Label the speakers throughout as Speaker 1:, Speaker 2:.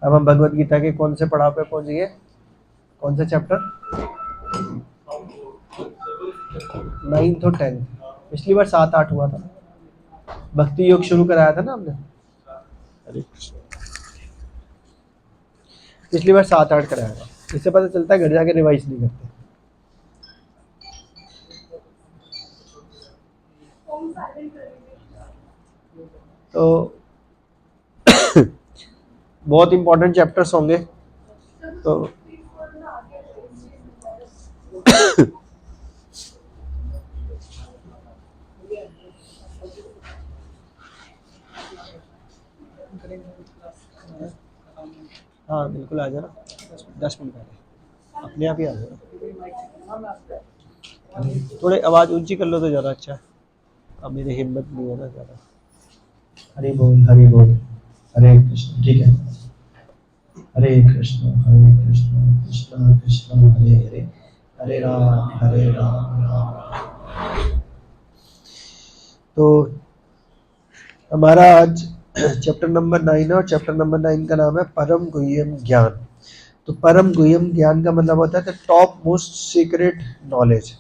Speaker 1: अब हम भगवत गीता के कौन से पड़ाव पे पहुंच गए, कौन सा चैप्टर? 9th और 10th। पिछली बार 7-8 हुआ था, भक्ति योग शुरू कराया था ना हमने। हरे कृष्ण। पिछली बार 7-8 कराया था, इससे पता चलता है घर जाके रिवाइज नहीं करते। तो बहुत इंपॉर्टेंट चैप्टर्स होंगे। तो हाँ बिल्कुल आ जाना, 10 मिनट पहले अपने आप ही आ जाना। थोड़ी आवाज़ ऊंची कर लो तो ज़्यादा अच्छा है, अब मेरी हिम्मत नहीं है ना ज़्यादा। हरि बोल हरि बोल, हरे कृष्ण। ठीक है, हरे कृष्ण कृष्ण कृष्ण हरे हरे, हरे राम राम राम। तो हमारा आज चैप्टर नंबर 9 है और चैप्टर नंबर 9 का नाम है परम गुह्यम ज्ञान। तो परम गुह्यम ज्ञान का मतलब होता है टॉप मोस्ट सीक्रेट नॉलेज।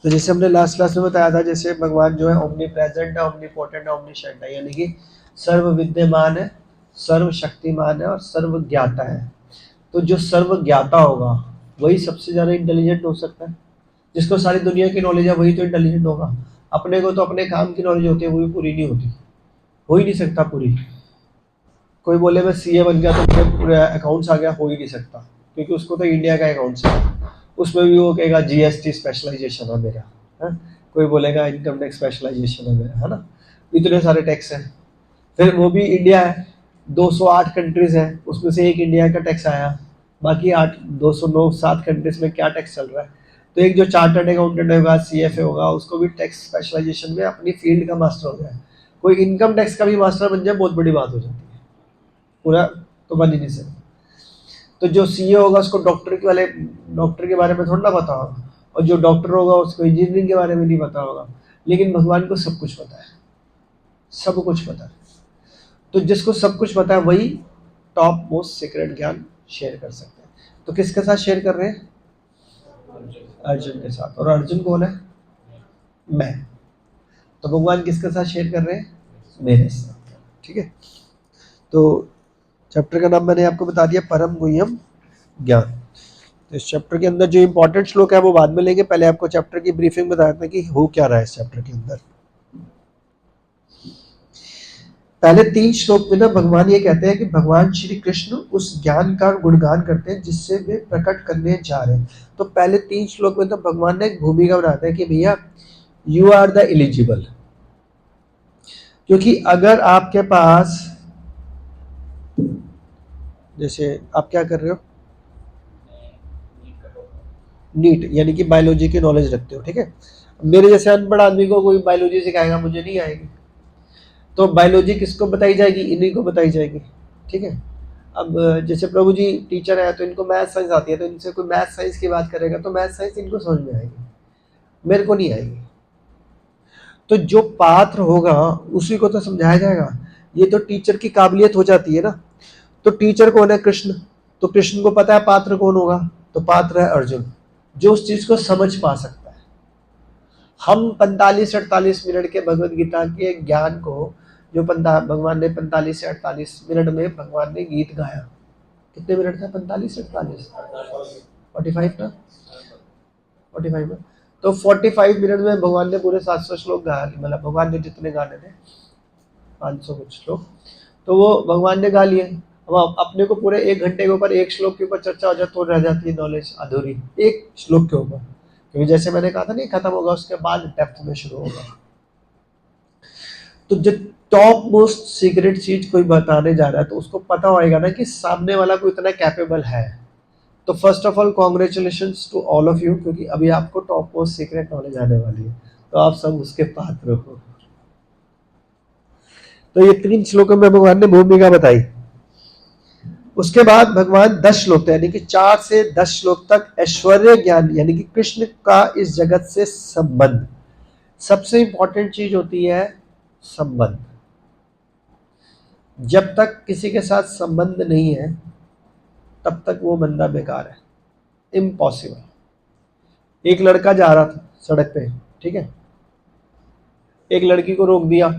Speaker 1: तो जैसे हमने लास्ट क्लास में बताया था, जैसे भगवान जो है ओमनी प्रेजेंट है, ओमनी पोटेंट है, ओमनीशेंट है, यानी कि सर्व विद्यमान है, सर्व शक्तिमान है और सर्व ज्ञाता है। तो जो सर्व ज्ञाता होगा वही सबसे ज्यादा इंटेलिजेंट हो सकता है। जिसको सारी दुनिया की नॉलेज है वही तो इंटेलिजेंट होगा। अपने को तो अपने काम की नॉलेज होती है, वो भी पूरी नहीं होती, हो ही नहीं सकता पूरी। कोई बोले मैं सीए बन गया तो मुझे पूरा अकाउंट्स आ गया, हो ही नहीं सकता, क्योंकि उसको तो इंडिया का अकाउंट्स है, उसमें भी वो कहेगा जीएसटी स्पेशलाइजेशन है मेरा, है? कोई बोलेगा इनकम टैक्स स्पेशलाइजेशन है मेरा, है ना? इतने सारे टैक्स हैं। फिर वो भी इंडिया है, 208 कंट्रीज है, उसमें से एक इंडिया का टैक्स आया, बाकी 8 209 7 कंट्रीज में क्या टैक्स चल रहा है? तो एक जो चार्टर्ड अकाउंटेंट होगा, सीएफए होगा, उसको भी टैक्स स्पेशलाइजेशन में अपनी फील्ड का मास्टर हो जाए। कोई इनकम टैक्स का भी मास्टर बन जाए, बहुत बड़ी बात हो जाती है। पूरा तो बन ही नहीं सकता। तो जो सीए होगा उसको डॉक्टर के बारे में थोड़ा ना पता होगा, और जो डॉक्टर होगा उसको इंजीनियरिंग के बारे में नहीं पता होगा। लेकिन भगवान को सब कुछ पता है, सब कुछ पता है। तो जिसको सब कुछ पता है वही टॉप मोस्ट सीक्रेट ज्ञान शेयर कर सकते हैं। तो किसके साथ शेयर कर रहे हैं? अर्जुन के साथ। और अर्जुन कौन है? मैं। तो भगवान किसके साथ शेयर कर रहे हैं? मेरे साथ। ठीक है, तो चैप्टर का नाम मैंने आपको बता दिया, परम गुह्यम ज्ञान। तो इस चैप्टर के अंदर जो इंपॉर्टेंट श्लोक है वो बाद में लेंगे, पहले आपको चैप्टर की ब्रीफिंग बता देते हैं कि हो क्या रहा है इस चैप्टर के अंदर। पहले 3 श्लोक में ना भगवान ये कहते हैं कि भगवान श्री कृष्ण उस ज्ञान का गुणगान करते हैं जिससे वे प्रकट करने जा रहे हैं। तो पहले 3 श्लोक में तो भगवान ने एक भूमिका बनाते हैं कि भैया यू आर द एलिजिबल, क्योंकि अगर आपके पास, जैसे आप क्या कर रहे हो, नीट यानी कि बायोलॉजी की नॉलेज रखते हो, ठीक है। मेरे जैसे अनपढ़ आदमी को कोई बायोलॉजी सिखाएगा, मुझे नहीं आएगी। तो बायोलॉजी किसको बताई जाएगी? इन्हीं को बताई जाएगी, ठीक है। अब जैसे प्रभु जी टीचर है तो इनको मैथ साइंस आती है, तो इनसे कोई मैथ साइंस की बात करेगा तो मैथ साइंस इनको समझ में आएगी, मेरे को नहीं आएगी। तो जो पात्र होगा उसी को तो समझाया जाएगा। ये तो टीचर की काबिलियत हो जाती है ना। तो टीचर कौन है? कृष्ण। तो कृष्ण को पता है पात्र कौन होगा, तो पात्र है अर्जुन, जो उस चीज को समझ पा सकता है। हम 45-48 मिनट के भगवत गीता के ज्ञान को, जो भगवान ने 45 से 48 मिनट में भगवान ने गीत गाया। कितने मिनट था? 45-48, 45 ना, 45 में। तो 45 मिनट में भगवान ने पूरे 700 श्लोक गा लिए, मतलब भगवान ने जितने गाने थे 500 कुछ श्लोक, तो वो भगवान ने गा लिए। अब अपने को पूरे 1 घंटे के ऊपर एक श्लोक के ऊपर चर्चा हो जाए तो रह जाती है नॉलेज अधूरी, एक श्लोक के ऊपर, क्योंकि जैसे मैंने कहा था नहीं, खत्म होगा उसके बाद डेप्थ में शुरू होगा। तो जब टॉप मोस्ट सीक्रेट चीज कोई बताने जा रहा है तो उसको पता होएगा ना कि सामने वाला को इतना कैपेबल है। तो first of all congratulation to all of you, क्योंकि अभी आपको टॉप मोस्ट सीक्रेट नॉलेज आने वाली है, तो आप सब उसके पात्र हो। तो ये 3 श्लोकों में भगवान ने भूमिका बताई। उसके बाद भगवान 10 श्लोक, यानी कि 4 से 10 श्लोक तक ऐश्वर्य ज्ञान, यानी कि कृष्ण का इस जगत से संबंध। सबसे इंपॉर्टेंट चीज होती है संबंध। जब तक किसी के साथ संबंध नहीं है तब तक वो बंदा बेकार है, इम्पॉसिबल। एक लड़का जा रहा था सड़क पे, ठीक है, एक लड़की को रोक दिया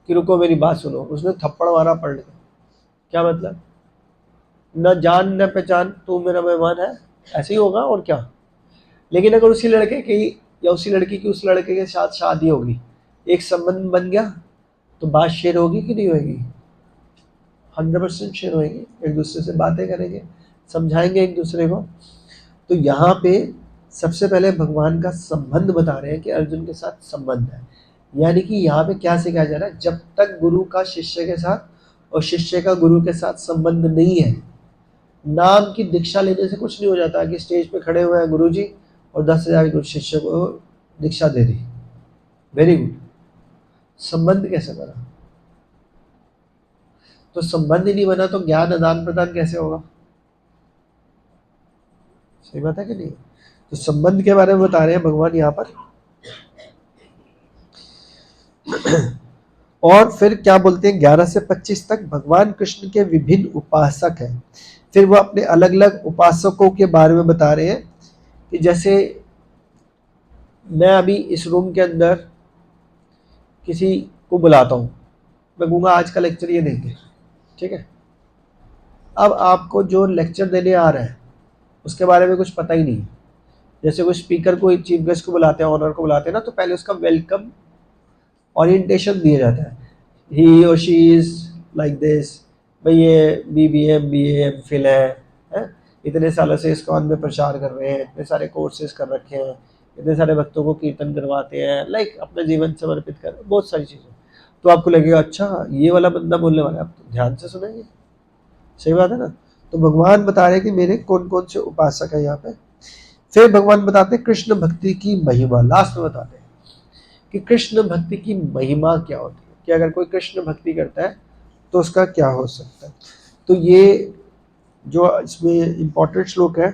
Speaker 1: कि रुको मेरी बात सुनो, उसने थप्पड़ मारा पलट के। क्या मतलब, न जान न पहचान, तू मेरा मेहमान है, ऐसे ही होगा और क्या। लेकिन अगर उसी लड़के की या उसी लड़की की उस लड़के के साथ शादी होगी, एक संबंध बन गया, तो बात शेयर होगी कि नहीं होगी? 100% शेयर होगी, एक दूसरे से बातें करेंगे, समझाएंगे एक दूसरे को। तो यहाँ पे सबसे पहले भगवान का संबंध बता रहे हैं कि अर्जुन के साथ संबंध है। यानी कि यहाँ पे क्या सिखाया जा रहा है, जब तक गुरु का शिष्य के साथ और शिष्य का गुरु के साथ संबंध नहीं है, नाम की दीक्षा लेने से कुछ नहीं हो जाता कि स्टेज पे खड़े हुए हैं गुरु जी और 10,000 गुरु शिष्य को दीक्षा दे दी, वेरी गुड। संबंध कैसे बना? तो संबंध ही नहीं बना तो ज्ञान आदान प्रदान कैसे होगा? सही बात है कि नहीं? तो संबंध के बारे में बता रहे हैं भगवान यहाँ पर। और फिर क्या बोलते हैं, 11 से 25 तक भगवान कृष्ण के विभिन्न उपासक हैं। फिर वो अपने अलग अलग उपासकों के बारे में बता रहे हैं कि जैसे मैं अभी इस रूम के अंदर किसी को बुलाता हूँ, मैं कहूँगा आज का लेक्चर ये देंगे, ठीक है। अब आपको जो लेक्चर देने आ रहा है उसके बारे में कुछ पता ही नहीं है। जैसे कोई स्पीकर को, चीफ गेस्ट को बुलाते हैं, ऑनर को बुलाते हैं ना, तो पहले उसका वेलकम ओरिएंटेशन दिया जाता है, ही और शी इज़ लाइक दिस, भाई ये BBA MBA MPhil है, इतने सालों से इस्कॉन में प्रचार कर रहे हैं, इतने सारे कोर्सेज कर रखे हैं, इतने सारे भक्तों को कीर्तन करवाते हैं, लाइक अपना जीवन समर्पित कर, बहुत सारी चीज़ें। तो आपको लगेगा अच्छा ये वाला बंदा बोलने वाला है, आप तो ध्यान से सुनेंगे। सही बात है ना? तो भगवान बता रहे हैं कि मेरे कौन कौन से उपासक है यहाँ पे। फिर भगवान बताते हैं कृष्ण भक्ति की महिमा, लास्ट में बताते हैं कि कृष्ण भक्ति की महिमा क्या होती है, कि अगर कोई कृष्ण भक्ति करता है तो उसका क्या हो सकता है। तो ये जो इसमें इम्पोर्टेंट श्लोक है,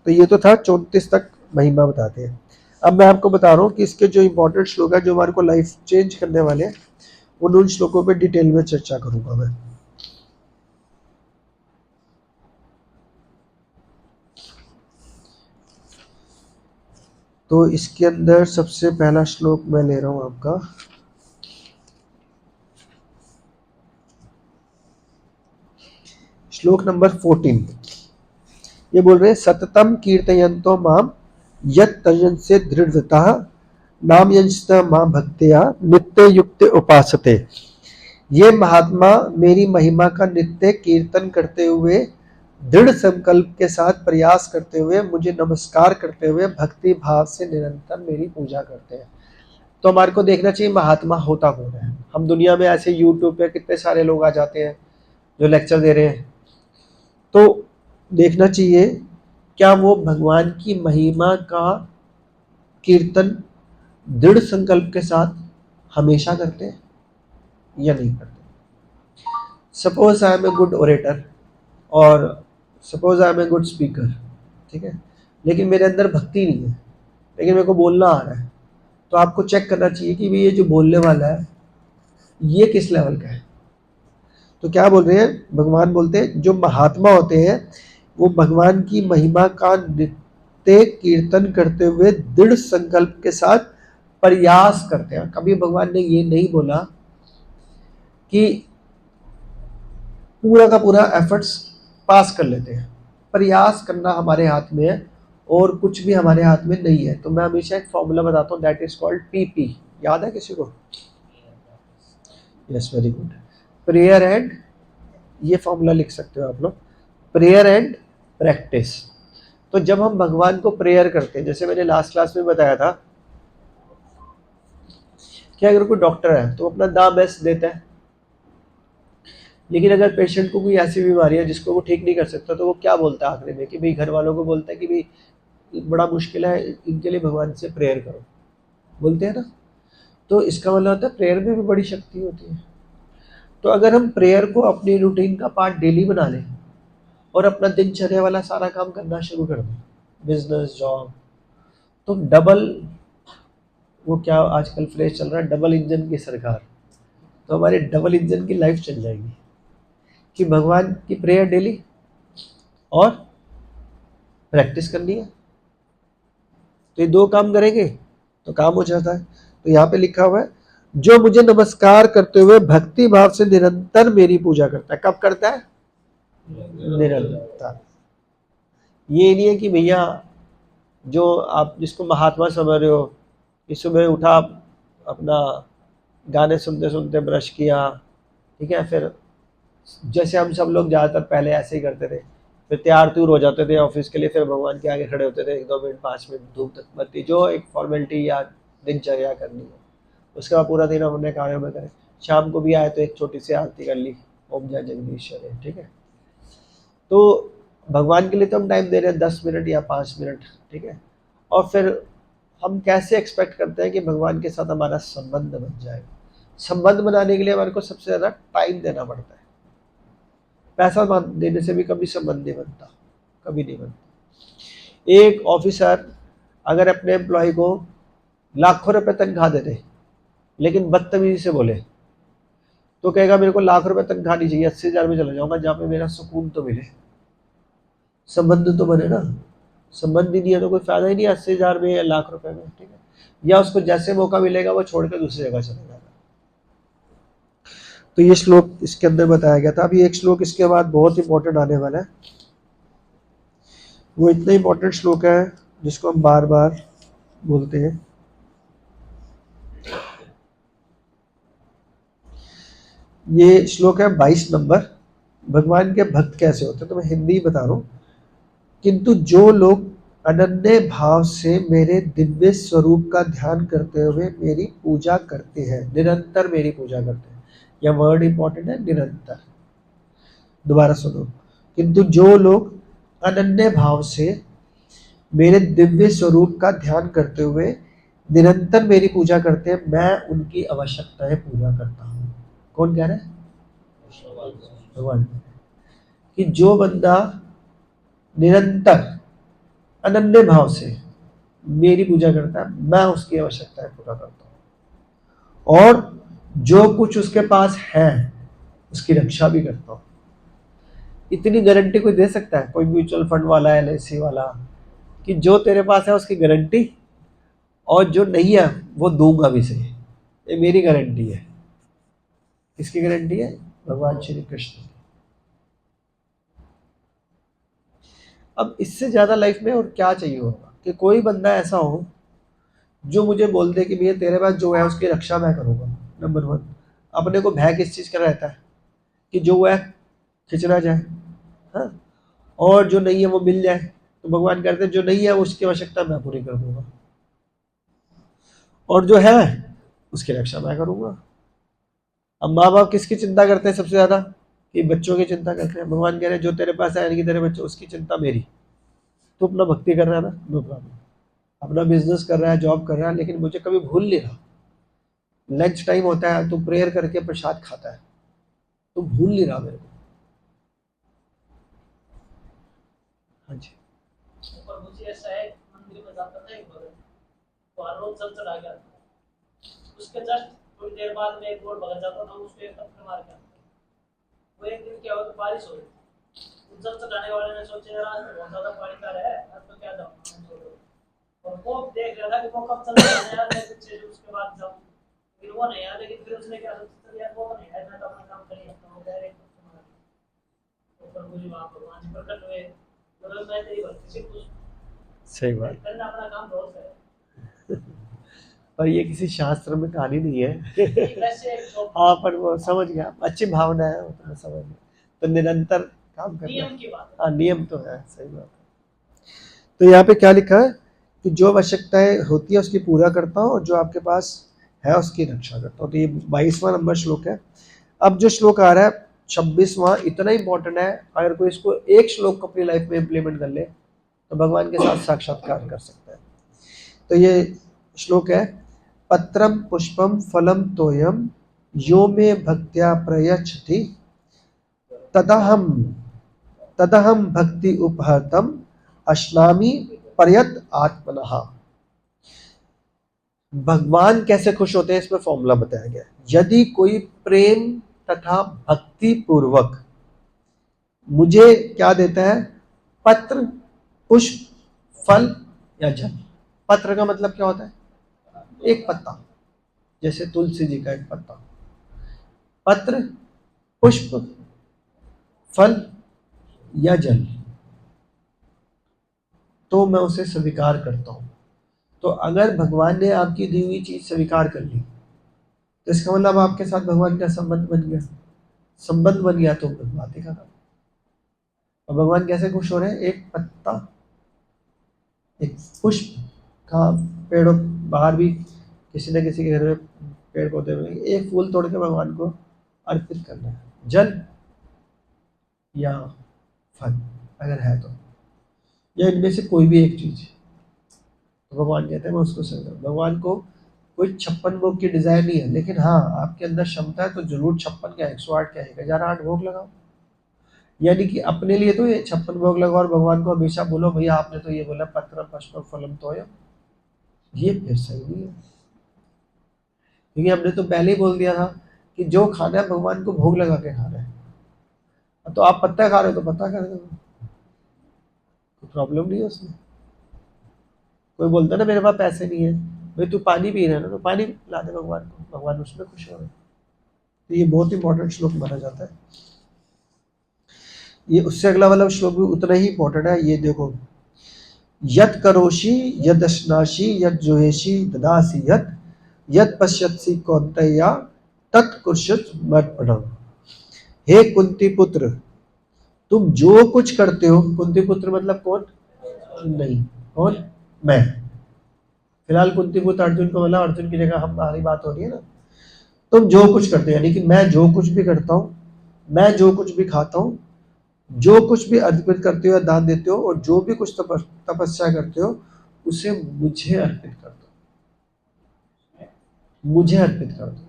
Speaker 1: तो ये तो था 34 तक महिमा बताते हैं। अब मैं आपको बता रहा हूँ कि इसके जो इम्पोर्टेंट श्लोक है जो हमारे को लाइफ चेंज करने वाले हैं, उन श्लोकों पे डिटेल में चर्चा करूंगा मैं। तो इसके अंदर सबसे पहला श्लोक मैं ले रहा हूं आपका, श्लोक नंबर 14। ये बोल रहे हैं सततम कीर्तयन्तो माम यत् तजन्से दृढ़ता नाम यंस्त मां भक्त्या नित्य युक्त उपासते। ये महात्मा मेरी महिमा का नित्य कीर्तन करते हुए, दृढ़ संकल्प के साथ प्रयास करते हुए, मुझे नमस्कार करते हुए भक्ति भाव से निरंतर मेरी पूजा करते हैं। तो हमारे को देखना चाहिए महात्मा होता कौन है। हम दुनिया में ऐसे यूट्यूब पे कितने सारे लोग आ जाते हैं जो लेक्चर दे रहे हैं, तो देखना चाहिए क्या वो भगवान की महिमा का कीर्तन दृढ़ संकल्प के साथ हमेशा करते हैं या नहीं करते। Suppose I am a good orator और suppose I am a good speaker, ठीक है, लेकिन मेरे अंदर भक्ति नहीं है, लेकिन मेरे को बोलना आ रहा है, तो आपको चेक करना चाहिए कि भाई ये जो बोलने वाला है ये किस लेवल का है। तो क्या बोल रहे हैं भगवान, बोलते हैं जो महात्मा होते हैं वो भगवान की महिमा का नित्य कीर्तन करते हुए दृढ़ संकल्प के साथ प्रयास करते हैं। कभी भगवान ने ये नहीं बोला कि पूरा का पूरा एफर्ट्स पास कर लेते हैं। प्रयास करना हमारे हाथ में है और कुछ भी हमारे हाथ में नहीं है। तो मैं हमेशा एक फॉर्मूला बताता हूँ, दैट इज कॉल्ड PP। याद है किसी को? Yes, very good. Prayer and, ये फॉर्मूला लिख सकते हो आप लोग, प्रेयर एंड प्रैक्टिस। तो जब हम भगवान को प्रेयर करते हैं, जैसे मैंने लास्ट क्लास में बताया था कि अगर कोई डॉक्टर है तो अपना दा बेस्ट देता है, लेकिन अगर पेशेंट को कोई ऐसी बीमारी है जिसको वो ठीक नहीं कर सकता, तो वो क्या बोलता है आखिरी में, कि भाई घर वालों को बोलता है कि भाई बड़ा मुश्किल है, इनके लिए भगवान से प्रेयर करो, बोलते हैं ना। तो इसका मतलब होता है प्रेयर में भी बड़ी शक्ति होती है। तो अगर हम प्रेयर को अपनी रूटीन का पार्ट डेली बना लें और अपना दिनचर्या वाला सारा काम करना शुरू कर दें, बिजनेस, जॉब, तो डबल, वो क्या आजकल फ्रेज चल रहा है, डबल इंजन की सरकार। तो हमारे डबल इंजन की लाइफ चल जाएगी कि भगवान की प्रेयर डेली और प्रैक्टिस करनी है। तो ये दो काम करेंगे तो काम हो जाता है। तो यहाँ पे लिखा हुआ है, जो मुझे नमस्कार करते हुए भक्ति भाव से निरंतर मेरी पूजा करता है। कब करता है? निरंतर। ये नहीं है कि भैया जो आप जिसको महात्मा समझ रहे हो कि सुबह उठा अपना गाने सुनते सुनते ब्रश किया, ठीक है, फिर जैसे हम सब लोग ज़्यादातर पहले ऐसे ही करते थे, फिर तैयार तूर हो जाते थे ऑफिस के लिए, फिर भगवान के आगे खड़े होते थे 1-2 मिनट 5 मिनट धूप बत्ती जो एक फॉर्मेलिटी या दिनचर्या करनी है, उसके बाद पूरा दिन हम अपने कार्यों में करें। शाम को भी आए तो एक छोटी सी आरती कर ली, ओम जय जगदीश्वर है, ठीक है। तो भगवान के लिए तो हम टाइम दे रहे हैं 10 मिनट या 5 मिनट, ठीक है। और फिर हम कैसे एक्सपेक्ट करते हैं कि भगवान के साथ हमारा संबंध बन जाए? संबंध बनाने के लिए हमारे को सबसे ज़्यादा टाइम देना पड़ता है। पैसा देने से भी कभी संबंध नहीं बनता, कभी नहीं बनता। एक ऑफिसर अगर अपने एम्प्लॉय को लाखों रुपए तनख्वाह दे दे लेकिन बदतमीजी से बोले तो कहेगा मेरे को लाख रुपए तनख्वाह नहीं चाहिए, 80,000 में चला जाऊंगा जहाँ पे मेरा सुकून तो मिले, संबंध तो बने ना। संबंध ही नहीं है तो कोई फायदा ही नहीं 80,000 में या लाख रुपए में, ठीक है। या उसको जैसे मौका मिलेगा वो छोड़ कर दूसरी जगह चले जाएगा। तो ये श्लोक इसके अंदर बताया गया था। अभी एक श्लोक इसके बाद बहुत इंपॉर्टेंट आने वाला है। वो इतना इंपॉर्टेंट श्लोक है जिसको हम बार बार बोलते हैं। ये श्लोक है 22 नंबर। भगवान के भक्त कैसे होते हैं, तो मैं हिंदी बता रहा हूँ। किंतु जो लोग अनन्य भाव से मेरे दिव्य स्वरूप का ध्यान करते हुए मेरी पूजा करते हैं, निरंतर मेरी पूजा करते हैं। यह वर्ड इंपॉर्टेंट है, निरंतर। दोबारा सुनो। किंतु जो लोग अनन्य भाव से मेरे दिव्य स्वरूप का ध्यान करते हुए निरंतर मेरी पूजा करते हैं, मैं उनकी आवश्यकताएं पूरा करता हूँ। कौन कह रहा है? भगवान। कि जो बंदा निरंतर अनन्य भाव से मेरी पूजा करता है, मैं उसकी आवश्यकताएं पूरा करता हूँ और जो कुछ उसके पास है उसकी रक्षा भी करता हूँ। इतनी गारंटी कोई दे सकता है? कोई म्यूचुअल फंड वाला, LIC वाला, कि जो तेरे पास है उसकी गारंटी, और जो नहीं है वो दूंगा भी सही, ये मेरी गारंटी है। किसकी गारंटी है? भगवान श्री कृष्ण की। अब इससे ज्यादा लाइफ में और क्या चाहिए होगा कि कोई बंदा ऐसा हो जो मुझे बोल दे कि भैया तेरे पास जो है उसकी रक्षा मैं करूंगा। नंबर 1। अपने को भय किस चीज का रहता है कि जो है खिंचना जाए, हाँ, और जो नहीं है वो मिल जाए। तो भगवान कहते हैं जो नहीं है उसकी आवश्यकता मैं पूरी कर दूंगा और जो है उसकी रक्षा मैं करूंगा। अब माँ बाप किसकी चिंता करते हैं सबसे ज्यादा? कि बच्चों की चिंता करते हैं। भगवान कह रहे हैं जो तेरे पास है यानी कि तेरे बच्चे, उसकी चिंता मेरी। तो अपना भक्ति कर रहा है ना, नो प्रॉब्लम, अपना बिजनेस कर रहा है, जॉब कर रहा है, लेकिन मुझे कभी भूल नहीं रहा। लंच टाइम होता है तो प्रेयर करके प्रसाद खाता है, तो भूल नहीं रहा मेरे को। हाँ जी।
Speaker 2: पर मुझे ऐसा है, मंदिर में जाता था एक बार, तो हर रोज जल चढ़ा गया, उसके जस्ट थोड़ी देर बाद में एक और भगत जाता था, उसको एक पत्थर मार के आता। वो एक दिन क्या हुआ कि बारिश हो रही, जल चढ़ाने वाले ने सोचा यार आज तो बहुत ज्यादा पानी का है, आज तो क्या जाऊँ, और वो देख रहा था कि वो कब चल रहा है यार, मैं पीछे उसके बाद जाऊँ, फिर वो नहीं आया। लेकिन फिर उसने क्या सोचा यार वो नहीं है, मैं तो अपना काम कर ही सकता हूँ, डायरेक्ट तो प्रभु जी वहाँ भगवान जी प्रकट हुए, तो मैं तेरी भक्ति से खुश,
Speaker 1: सही बात।
Speaker 2: करना अपना काम रोज है।
Speaker 1: पर ये किसी शास्त्र में कहानी नहीं है।
Speaker 2: वैसे
Speaker 1: हाँ, पर वो समझ गया, अच्छी भावना है, वो तो मैं समझ गया। तो निरंतर काम करना,
Speaker 2: नियम की बात है।
Speaker 1: हाँ नियम तो है, सही बात है। तो यहाँ पे क्या लिखा है कि जो आवश्यकताएं होती है उसकी पूरा करता हूँ और जो आपके पास है उसकी रक्षा करता हूँ। तो ये 22वां नंबर श्लोक है। अब जो श्लोक आ रहा है 26वां, इतना इंपॉर्टेंट है, अगर कोई इसको एक श्लोक को अपनी लाइफ में इम्प्लीमेंट कर ले तो भगवान के साथ साक्षात्कार कर सकता है। तो ये श्लोक है, पत्रम पुष्पम फलम तोयम यो मे भक्त्या प्रयच्छति तदहम तदहम भक्ति उपहतम अश्नामि पर्यत आत्मनः। भगवान कैसे खुश होते हैं इसमें फॉर्मूला बताया गया है। यदि कोई प्रेम तथा भक्ति पूर्वक मुझे क्या देता है, पत्र, पुष्प, फल या जल। पत्र का मतलब क्या होता है, एक पत्ता, जैसे तुलसी जी का एक पत्ता। पत्र, पुष्प, फल या जल, तो मैं उसे स्वीकार करता हूं। तो अगर भगवान ने आपकी दी हुई चीज स्वीकार कर ली, तो इसका मतलब आपके साथ भगवान का संबंध बन गया। संबंध बन गया तो बात ही खत्म। और भगवान कैसे खुश हो रहे हैं, एक पत्ता, एक पुष्प का, पेड़ों बाहर भी किसी न किसी के घर में पेड़ पौधे में एक फूल तोड़ के भगवान को अर्पित करना है, जल या फल अगर है तो, या इनमें से कोई भी एक चीज। तो भगवान कहते हैं मैं उसको समझा। भगवान को कोई 56 भोग की डिजायर नहीं है, लेकिन हाँ आपके अंदर क्षमता है तो जरूर 56 क्या 108 क्या 1008 भोग लगाओ। यानी कि अपने लिए तो ये 56 भोग लगाओ और भगवान को हमेशा बोलो भैया आपने तो ये बोला पत्र पुष्प फलम तोय, ये फिर सही नहीं है। क्योंकि हमने तो पहले ही बोल दिया था कि जो खाना है भगवान को भोग लगा के खाना है। तो आप पत्ता खा रहे हो तो पत्ता खा रहे हो, कोई प्रॉब्लम नहीं है उसमें। कोई बोलता है ना मेरे पास पैसे नहीं है, भाई तू पानी पी रहा है ना, तो पानी ला दे भगवान को, भगवान उसमें खुश हो रहे हैं। तो ये बहुत इंपॉर्टेंट श्लोक माना जाता है। ये उससे अगला वाला श्लोक भी उतना ही इंपॉर्टेंट है। ये देखो, यत करोषि यदश्नासि यद जुहेषि ददासि यत यत पश्यत्सि कौन्तेया तत्कुर्षुत मर्पणम। हे कुंती पुत्र, तुम जो कुछ करते हो, कुंती पुत्र मतलब कौन, नहीं कौन, मैं। फिलहाल कुंती पुत्र अर्जुन को बोला, अर्जुन की जगह हमारी बात हो रही है ना। तुम जो कुछ करते हो, यानी कि मैं जो कुछ भी करता हूँ, मैं जो कुछ भी खाता हूँ, जो कुछ भी अर्पित करते हो या दान देते हो, और जो भी कुछ तपस्या करते हो, उसे मुझे अर्पित कर दो, मुझे अर्पित कर दो।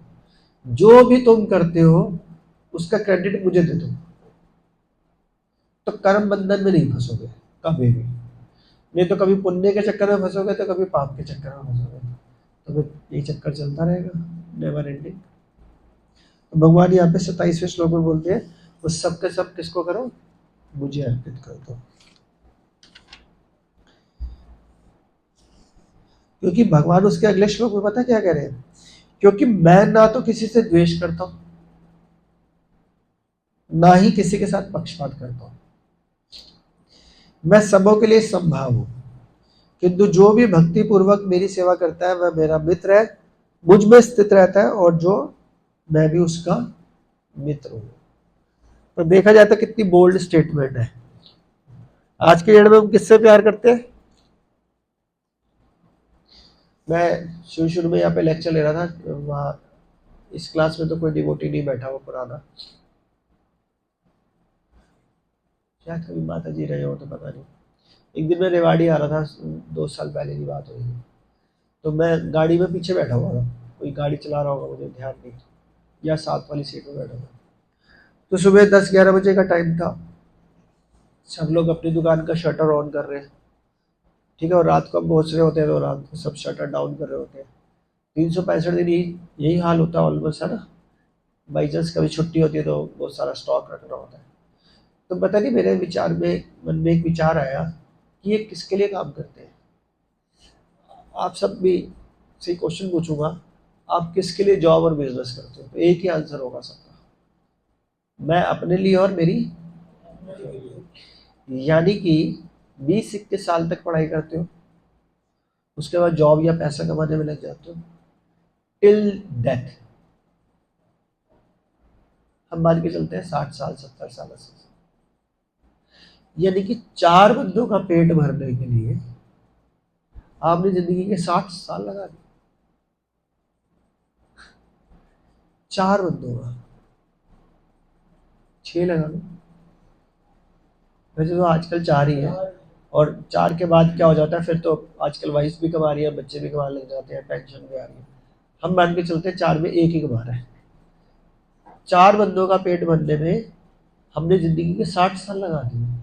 Speaker 1: जो भी तुम करते हो उसका क्रेडिट मुझे दे दो, तो कर्म बंधन में नहीं फंसोगे कभी भी। नहीं तो कभी पुण्य के चक्कर में फंसोगे तो कभी पाप के चक्कर में फंसोगे, तो फिर ये चक्कर चलता रहेगा, नेवर एंडिंग। तो भगवान यहाँ पे 27वें श्लोक में बोलते हैं, वो सब के सब किसको करो, मुझे अर्पित कर दो। क्योंकि भगवान उसके अगले श्लोक में पता क्या कह रहे हैं, क्योंकि मैं ना तो किसी से द्वेष करता हूं, ना ही किसी के साथ पक्षपात करता हूं, मैं सबों के लिए संभाव हूं। किंतु जो भी भक्ति पूर्वक मेरी सेवा करता है वह मेरा मित्र है, मुझ में स्थित रहता है, और जो मैं भी उसका मित्र हूं। तो देखा जाए तो कितनी बोल्ड स्टेटमेंट है। आज के डेट में हम किससे प्यार करते हैं। मैं शुरू शुरू में यहाँ पे लेक्चर ले रहा था, वहाँ इस क्लास में तो कोई डिवोटी नहीं बैठा, वो पुराना, शायद कभी माता जी रहे हो तो पता नहीं। एक दिन मैं रेवाड़ी आ रहा था, 2 साल पहले की बात हुई है। तो मैं गाड़ी में पीछे बैठा हुआ था, कोई गाड़ी चला रहा होगा मुझे ध्यान नहीं, या साथ वाली सीट में बैठा हुआ। तो सुबह 10-11 बजे का टाइम था, सब लोग अपनी दुकान का शटर ऑन कर रहे हैं, ठीक है, और रात को हम पहुँच रहे होते हैं तो रात को सब शटर डाउन कर रहे होते हैं। 365 दिन यही हाल होता है ऑलमोस्ट, है ना। बाई चांस कभी छुट्टी होती है तो बहुत सारा स्टॉक रखना होता है। तो पता नहीं मेरे विचार में, मन में एक विचार आया कि ये किसके लिए काम करते हैं। आप सब भी से क्वेश्चन पूछूंगा, आप किसके लिए जॉब और बिजनेस करते हो, तो एक ही आंसर होगा सबका, मैं अपने लिए और मेरी। यानी कि 20-21 साल तक पढ़ाई करते हो, उसके बाद जॉब या पैसा कमाने में लग जाते हो, टिल डेथ। हम मान के चलते हैं 60 साल 70 साल 80 साल, यानी कि 4 बंदों का पेट भरने के लिए आपने जिंदगी के 60 साल लगा दिए। 4 बंदों का 6 लगा लो, वैसे तो आजकल 4 ही है, और 4 के बाद क्या हो जाता है, फिर तो आजकल वाइफ भी कमा रही है, बच्चे भी कमाने लग जाते हैं, पेंशन भी आ रही है। हम मान के चलते हैं 4 में एक ही कमा रहा है। 4 बंदों का पेट भरने में हमने जिंदगी के 60 साल लगा दिए।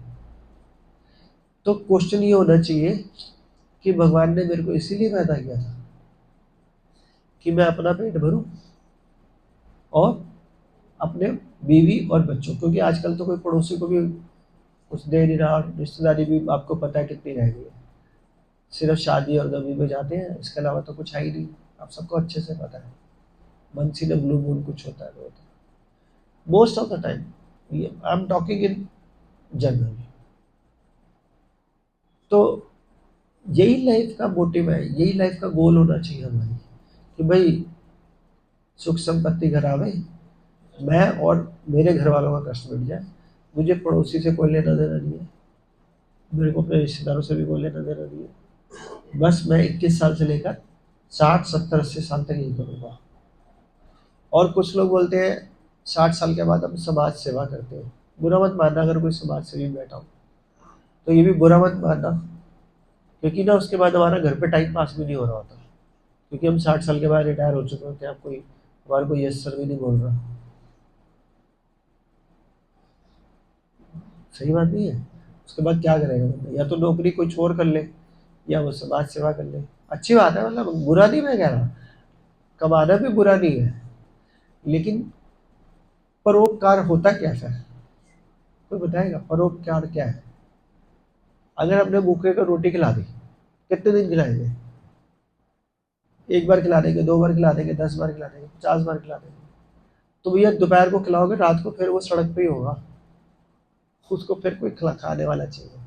Speaker 1: तो क्वेश्चन ये होना चाहिए कि भगवान ने मेरे को इसीलिए पैदा किया था, कि मैं अपना पेट भरूं और अपने बीवी और बच्चों, क्योंकि आजकल तो कोई पड़ोसी को भी कुछ दे नहीं रहा, रिश्तेदारी भी आपको पता है कितनी रह गई है, सिर्फ शादी और गमी में जाते हैं, इसके अलावा तो कुछ है ही नहीं, आप सबको अच्छे से पता है। मंथ इन ब्लू मून कुछ होता है तो होता है most of the time, I am talking in general. तो यही लाइफ का मोटिव है, यही लाइफ का गोल होना चाहिए हमारी, कि भाई सुख संपत्ति घर आवे, मैं और मेरे घर वालों का कष्ट मिट जाए, मुझे पड़ोसी से कोई लेना देना नहीं है, मेरे को अपने रिश्तेदारों से भी कोई लेना देना नहीं है, बस मैं 21 साल से लेकर 60 70 80 साल तक यही करूँगा। और कुछ लोग बोलते हैं 60 साल के बाद हम समाज सेवा करते हैं, बुरा मत मानना अगर कोई समाज सेवी बैठा हो, तो ये भी बुरा मत मानना, क्योंकि ना उसके बाद हमारा घर पे टाइम पास भी नहीं हो रहा होता, क्योंकि हम 60 साल के बाद रिटायर हो चुके होते हैं, आप कोई हमारे को यस सर भी नहीं बोल रहा, सही बात नहीं है। उसके बाद क्या करेगा बंदा, या तो नौकरी कोई छोड़ कर ले या वो समाज सेवा कर ले, अच्छी बात है, मतलब बुरा नहीं मैं कह रहा, कमाना भी बुरा नहीं है, लेकिन परोपकार होता क्या है, कोई बताएगा परोपकार क्या है? अगर अपने भूखे को रोटी खिला दी, कितने दिन खिलाएंगे? एक बार खिला देंगे, 2 बार खिला देंगे, 10 बार खिला देंगे, 50 बार खिला देंगे, तो भैया दोपहर को खिलाओगे, रात को फिर वो सड़क पे ही होगा, उसको फिर कोई खाने वाला चाहिए।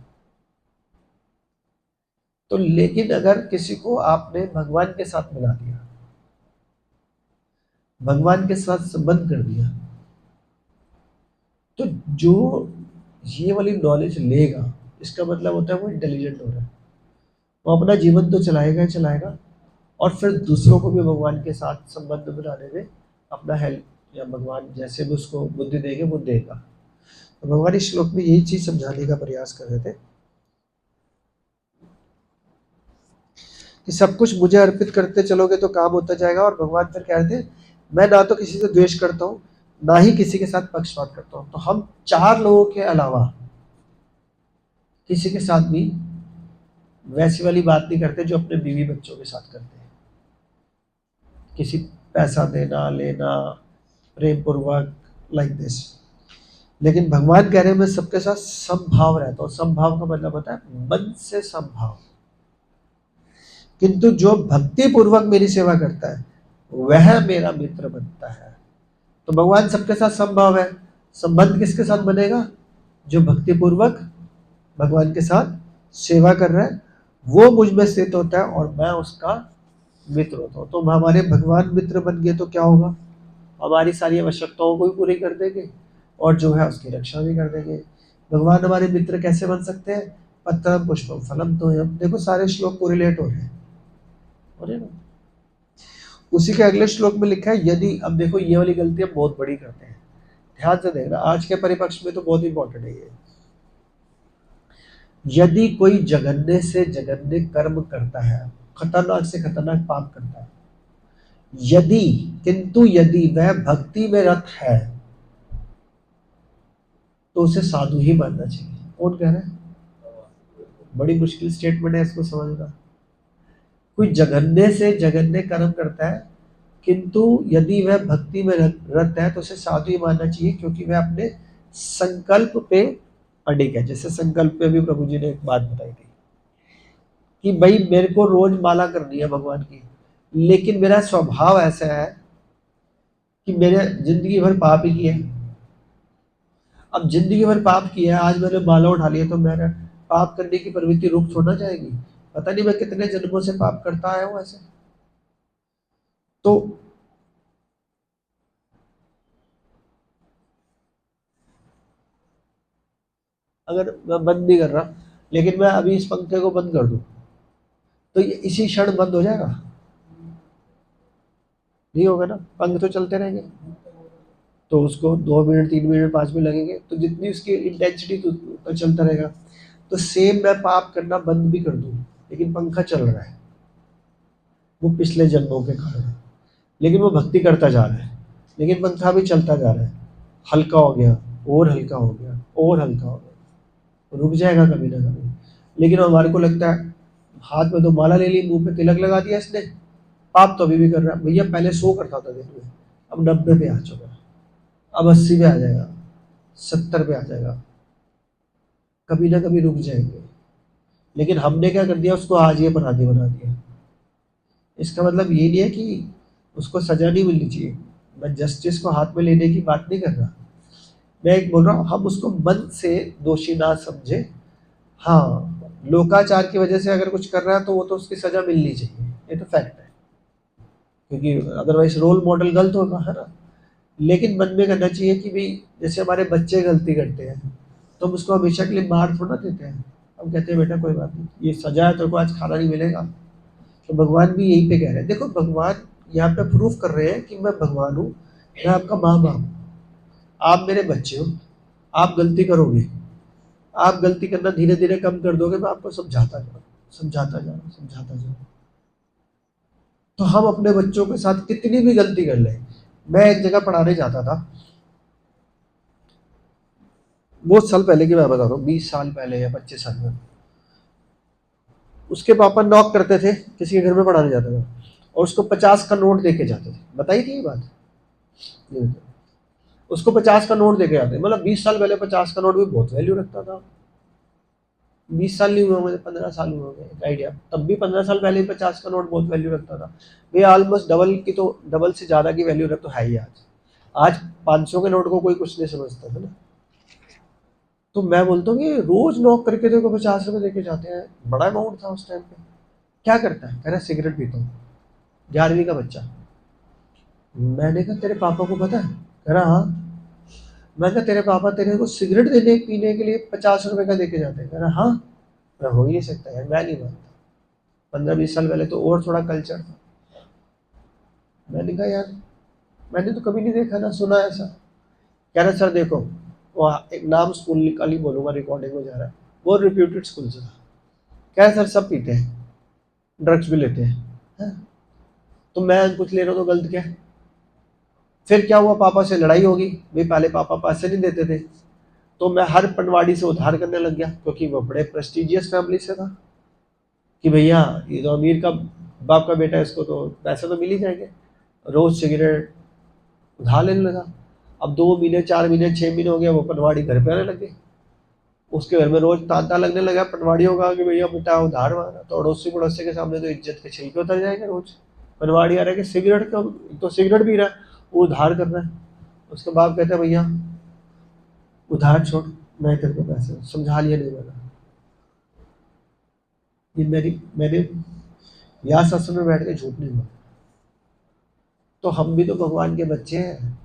Speaker 1: तो लेकिन अगर किसी को आपने भगवान के साथ मिला दिया, भगवान के साथ संबंध कर दिया, तो जो ये वाली नॉलेज लेगा, इसका मतलब होता है वो इंटेलिजेंट हो रहा है, वो अपना जीवन तो चलाएगा ही चलाएगा, और फिर दूसरों को भी भगवान के साथ संबंध बनाने में अपना हेल्प, या भगवान जैसे भी उसको बुद्धि देंगे वो देगा। तो भगवान इस श्लोक में यही चीज समझाने का प्रयास कर रहे थे कि सब कुछ मुझे अर्पित करते चलोगे तो काम होता जाएगा। और भगवान फिर कह रहे थे, मैं ना तो किसी से द्वेष करता हूँ, ना ही किसी के साथ पक्षपात करता हूँ। तो हम 4 लोगों के अलावा किसी के साथ भी वैसी वाली बात नहीं करते जो अपने बीवी बच्चों के साथ करते हैं, किसी पैसा देना लेना प्रेम पूर्वक, लाइक दिस। लेकिन भगवान कह रहे हैं मैं सबके साथ समभाव रहता हूँ। समभाव का मतलब होता है मन से समभाव, किंतु जो भक्ति पूर्वक मेरी सेवा करता है वह मेरा मित्र बनता है। तो भगवान सबके साथ संभव है, संबंध किसके साथ बनेगा? जो भक्ति पूर्वक भगवान के साथ सेवा कर रहा है वो मुझ में स्थित होता है और मैं उसका मित्र होता हूँ। तो हमारे भगवान मित्र बन गए तो क्या होगा, हमारी सारी आवश्यकताओं को भी पूरी कर देंगे और जो है उसकी रक्षा भी कर देंगे। भगवान हमारे मित्र कैसे बन सकते हैं? पत्रम पुष्पम फलम तो हम देखो सारे श्लोक कोरिलेट हो रहे हैं, हो रहे ना। उसी के अगले श्लोक में लिखा है यदि, अब देखो ये वाली गलती हम बहुत बड़ी करते हैं, ध्यान से देखना, आज के परिपक्ष में तो बहुत इंपॉर्टेंट है ये। यदि कोई जघन्य से जघन्य कर्म करता है, खतरनाक से खतरनाक पाप करता है, यदि, किंतु यदि वह भक्ति में रत है तो उसे साधु ही मानना चाहिए। कौन कह रहा है? बड़ी मुश्किल स्टेटमेंट है इसको समझना। कोई जघन्य से जघन्य कर्म करता है किंतु यदि वह भक्ति में रत है तो उसे साधु ही मानना चाहिए, क्योंकि वह अपने संकल्प पे अडिग है। जैसे संकल्प पे भी प्रभु जी ने एक बात बताई थी कि भाई मेरे को रोज माला करनी है भगवान की, लेकिन मेरा स्वभाव ऐसा है कि मैंने जिंदगी भर पाप ही किया। अब जिंदगी भर पाप किया है, आज मैंने माला उठा लिया तो मेरा पाप करने की प्रवृत्ति रुक थोड़ा जाएगी? पता नहीं मैं कितने जन्मों से पाप करता आया हूं ऐसे। तो अगर मैं बंद नहीं कर रहा, लेकिन मैं अभी इस पंखे को बंद कर दूं तो ये इसी क्षण बंद हो जाएगा? नहीं होगा ना, पंखे तो चलते रहेंगे। तो उसको 2 मिनट 3 मिनट 5 मिनट लगेंगे, तो जितनी उसकी इंटेंसिटी तो चलता रहेगा। तो सेम मैं पाप करना बंद भी कर दूं लेकिन पंखा चल रहा है, वो पिछले जन्मों के कारण है, लेकिन वो भक्ति करता जा रहा है, लेकिन पंखा भी चलता जा रहा है, हल्का हो गया और हल्का हो गया और हल्का हो गया, रुक जाएगा कभी ना कभी। लेकिन हमारे को लगता है हाथ में तो माला ले ली, मुंह पे तिलक लगा दिया इसने, पाप तो अभी भी कर रहा है। भैया पहले 100 करता था दिन में, अब 90 पे आ चुका है, अब 80 पे आ जाएगा, 70 पे आ जाएगा, कभी ना कभी रुक जाएंगे। लेकिन हमने क्या कर दिया, उसको आज ये अपराधी बना दिया। इसका मतलब ये नहीं है कि उसको सजा नहीं मिलनी चाहिए, मैं जस्टिस को हाथ में लेने की बात नहीं कर रहा। मैं एक बोल रहा हूँ, हम उसको मन से दोषी ना समझे। हाँ, लोकाचार की वजह से अगर कुछ कर रहा है तो वो तो उसकी सजा मिलनी चाहिए, ये तो फैक्ट है, क्योंकि अदरवाइज रोल मॉडल गलत होगा, है ना। लेकिन मन में करना चाहिए कि भाई जैसे हमारे बच्चे गलती करते हैं तो हम उसको हमेशा के लिए मार थोड़ा देते हैं। हम कहते हैं बेटा कोई बात नहीं, ये सजा है, तेरे को आज खाना नहीं मिलेगा। तो भगवान भी यही पे कह रहे हैं। देखो भगवान यहाँ पे प्रूफ कर रहे हैं कि मैं भगवान हूँ, मैं आपका माँ बाप हूँ, आप मेरे बच्चे हो, आप गलती करोगे, आप गलती करना धीरे धीरे कम कर दोगे, मैं आपको समझाता जाऊँ, समझाता जाऊँ, समझाता जाऊँ। तो हम अपने बच्चों के साथ कितनी भी गलती कर लें। मैं एक जगह पढ़ाने जाता था, बहुत साल पहले की मैं बता रहा हूँ, 20 साल पहले या 25 साल में। उसके पापा नॉक करते थे, किसी के घर में पढ़ाने जाता था, और उसको 50 का नोट दे के जाते थे। बताई थी ये बात? नहीं बताई। उसको 50 का नोट देके आते, मतलब 20 साल पहले 50 का नोट भी बहुत वैल्यू रखता था। 20 साल नहीं हुए मुझे, 15 साल हुए होंगे, एक आइडिया। तब भी 15 साल पहले ही 50 का नोट बहुत वैल्यू रखता था। भैया ऑलमोस्ट डबल की, तो डबल से ज्यादा की वैल्यू रख तो है ही आज। आज 500 के नोट को कोई कुछ नहीं समझता, है ना। तो मैं बोलता हूँ कि रोज नॉक करके देखो 50 रुपए देके जाते हैं, बड़ा अमाउंट था उस टाइम पे। क्या करता है? कह रहा सिगरेट पीता हूँ, 11वीं का बच्चा। मैंने कहा तेरे पापा को पता है? कह रहा हाँ। मैं कहा तेरे पापा तेरे को सिगरेट देने पीने के लिए 50 रुपए का देके जाते हैं? कह रहा हाँ। मैं हो ही नहीं सकता यार, मैं नहीं मानता। 15-20 साल पहले तो और थोड़ा कल्चर था। मैंने कहा यार मैंने तो कभी नहीं देखा ना सुना ऐसा। कह रहा सर देखो, वो एक नाम स्कूल का नहीं बोलूंगा, रिकॉर्डिंग में जा रहा है, वो रिप्यूटेड स्कूल से था। कह रहा सर सब पीते हैं, ड्रग्स भी लेते हैं, हैं? तो मैं कुछ ले रहा हूँ तो गलत क्या है? फिर क्या हुआ, पापा से लड़ाई होगी, भाई पहले पापा पैसे नहीं देते थे, तो मैं हर पनवाड़ी से उधार करने लग गया, क्योंकि वो बड़े प्रेस्टिजियस फैमिली से था कि भैया ये तो अमीर का बाप का बेटा है, इसको तो पैसे तो मिल ही जाएंगे। रोज सिगरेट उधार लेने लगा। अब 2 महीने 4 महीने 6 महीने हो गया, वो पनवाड़ी घर पे आने लगे। उसके घर में रोज तांता लगने लगा पनवाड़ियों का कि भैया बेटा उधार मांगा। तो अड़ोसी पड़ोसी के सामने तो इज्जत के छिलके उतर जाएंगे रोज। पनवाड़ी आ रहा है कि सिगरेट का, तो सिगरेट पी रहा है, वो उधार कर रहा है। उसके बाप कहते हैं भैया उधार छोड़, मैं तेरे को पैसे समझा लिया, नहीं मैंने। ये मैंने यहाँ सत्संग में बैठ के झूठ नहीं बोला। तो हम भी तो भगवान के बच्चे हैं।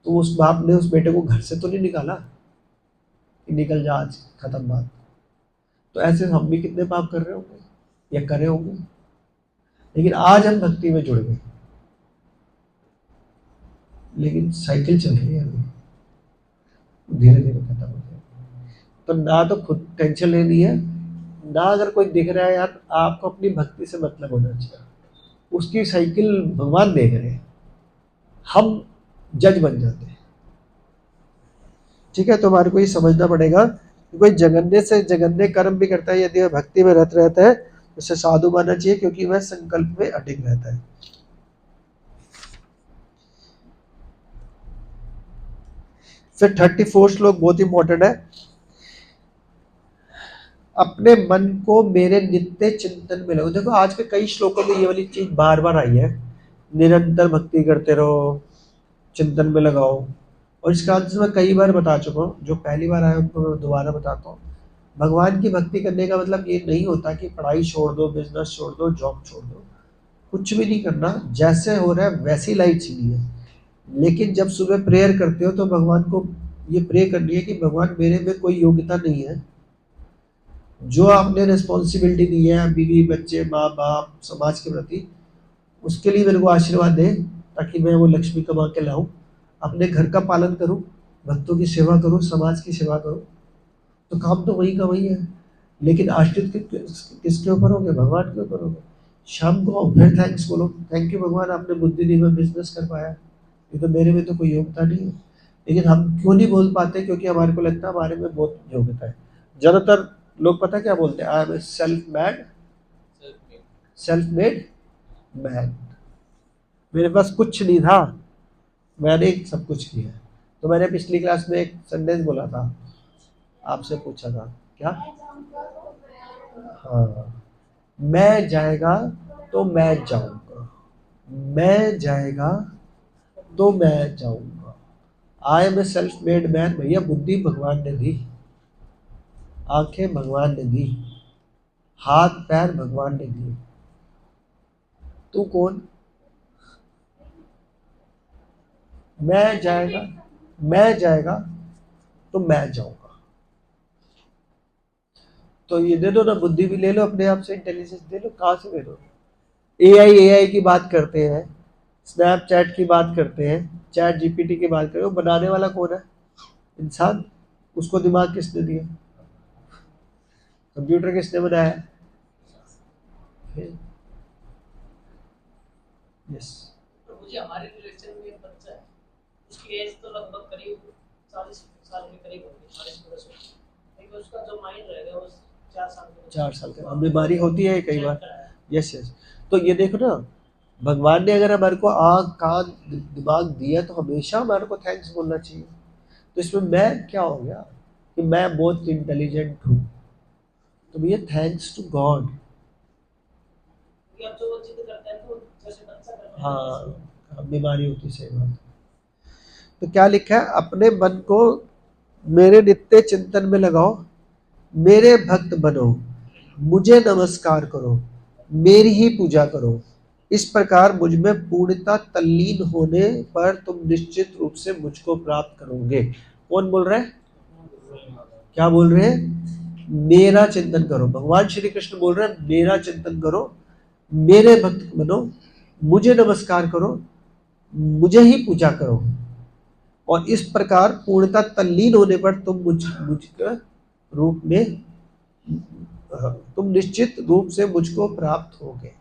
Speaker 1: तो उस बाप ने उस बेटे को घर से तो नहीं निकाला कि निकल जा आज, खत्म बात। तो ऐसे हम भी कितने पाप कर रहे होंगे या करे होंगे। लेकिन आज हम भक्ति में जुड़ गए, लेकिन साइकिल चल रही है अभी, धीरे धीरे खत्म हो जाएगी। तो ना तो खुद टेंशन लेनी है, ना अगर कोई दिख रहा है यार, आपको अपनी भक्ति से मतलब होना चाहिए। उसकी साइकिल भगवान देख रहे हैं, हम जज बन जाते हैं। ठीक है, तो हमारे को ये समझना पड़ेगा कि कोई जगन्य से जगन्य कर्म भी करता है, यदि वह भक्ति में रत रहता है तो उसे साधु मानना चाहिए, क्योंकि वह संकल्प में अडिग रहता है। फिर 34 श्लोक बहुत इंपॉर्टेंट है। अपने मन को मेरे नित्य चिंतन में लगाओ। देखो आज के कई श्लोकों में ये वाली चीज बार बार आई है, निरंतर भक्ति करते रहो, चिंतन में लगाओ। और इसका आंसर मैं कई बार बता चुका हूँ, जो पहली बार आया उनको मैं दोबारा बताता हूँ। भगवान की भक्ति करने का मतलब ये नहीं होता कि पढ़ाई छोड़ दो, बिजनेस छोड़ दो, जॉब छोड़ दो, कुछ भी नहीं करना, जैसे हो रहा है वैसी लाइफ जीनी है। लेकिन जब सुबह प्रेयर करते हो तो भगवान को ये प्रे करनी है कि भगवान मेरे में कोई योग्यता नहीं है, जो आपने रिस्पॉन्सिबिलिटी दी है बीवी बच्चे माँ बाप समाज के प्रति, उसके लिए मेरे को आशीर्वाद दे, ताकि मैं वो लक्ष्मी कमा के लाऊं, अपने घर का पालन करूं, भक्तों की सेवा करूं, समाज की सेवा करूं। तो काम तो वही का वही है, लेकिन आश्रित किसके ऊपर होंगे? भगवान के ऊपर होंगे। शाम को आओ फिर थैंक्स बोलो, थैंक यू भगवान आपने बुद्धि दी, मैं बिजनेस कर पाया, ये तो मेरे में तो कोई योग्यता नहीं है। लेकिन हम क्यों नहीं बोल पाते? क्योंकि हमारे को लगता है हमारे में बहुत योग्यता है। ज्यादातर लोग पता क्या बोलते हैं? I am self made, self made man. मेरे पास कुछ नहीं था, मैंने सब कुछ किया। तो मैंने पिछली क्लास में एक सेंटेंस बोला था, आपसे पूछा था क्या? हाँ, मैं जाएगा तो मैं जाऊंगा, मैं जाएगा तो मैं जाऊंगा। I am a self made man. भैया बुद्धि भगवान ने दी, आंखें भगवान ने दी, हाथ पैर भगवान ने दिए। तू कौन? मैं जाएगा, मैं जाएगा तो मैं जाऊंगा। तो ये दे दो ना, बुद्धि भी ले लो अपने आप से, इंटेलिजेंस दे लो। कहाँ से दे दो? एआई की बात करते हैं, स्नैपचैट की बात करते हैं, चैट जीपीटी की बात करते हैं, वो बनाने वाला कौन है? इंसान। उसको दिमाग किसने दिया? कंप्यूटर किसने बनाया? यस।
Speaker 2: प्रभु जी हमारे रिलेशन में एक बच्चा है, उसकी एज तो लगभग करीब 40 साल के करीब होगी, 40 वर्ष। लेकिन उसका जो माइंड रहेगा वो 4 साल के
Speaker 1: 4 साल का। अब बीमारी होती है कई बार। Yes yes. तो ये देखो ना, भगवान ने अगर हमारे को आँख कान दिमाग दिया तो हमेशा हमारे को थैंक्स बोलना चाहिए। तो इसमें मैं क्या हो गया कि मैं बहुत इंटेलिजेंट हूँ, तो भैया थैंक्स टू गॉड।
Speaker 2: क्योंकि अब जो वो जिद करते हैं तो जैसे बच्चा करता है।
Speaker 1: हाँ, बीमारी होती, सही बात। तो क्या लिखा है? अपने मन को मेरे नित्य चिंतन में लगाओ, मेरे भक्त बनो, मुझे नमस्कार करो, मेरी ही पूजा करो। इस प्रकार मुझ में पूर्णता तल्लीन होने पर तुम निश्चित रूप से मुझको प्राप्त करोगे। कौन बोल रहे हैं? क्या बोल रहे हैं? मेरा चिंतन करो। भगवान श्री कृष्ण बोल रहे हैं मेरा चिंतन करो, मेरे भक्त बनो, मुझे नमस्कार करो, मुझे ही पूजा करो। और इस प्रकार पूर्णता तल्लीन होने पर तुम मुझ रूप में तुम निश्चित रूप से मुझको प्राप्त होगे।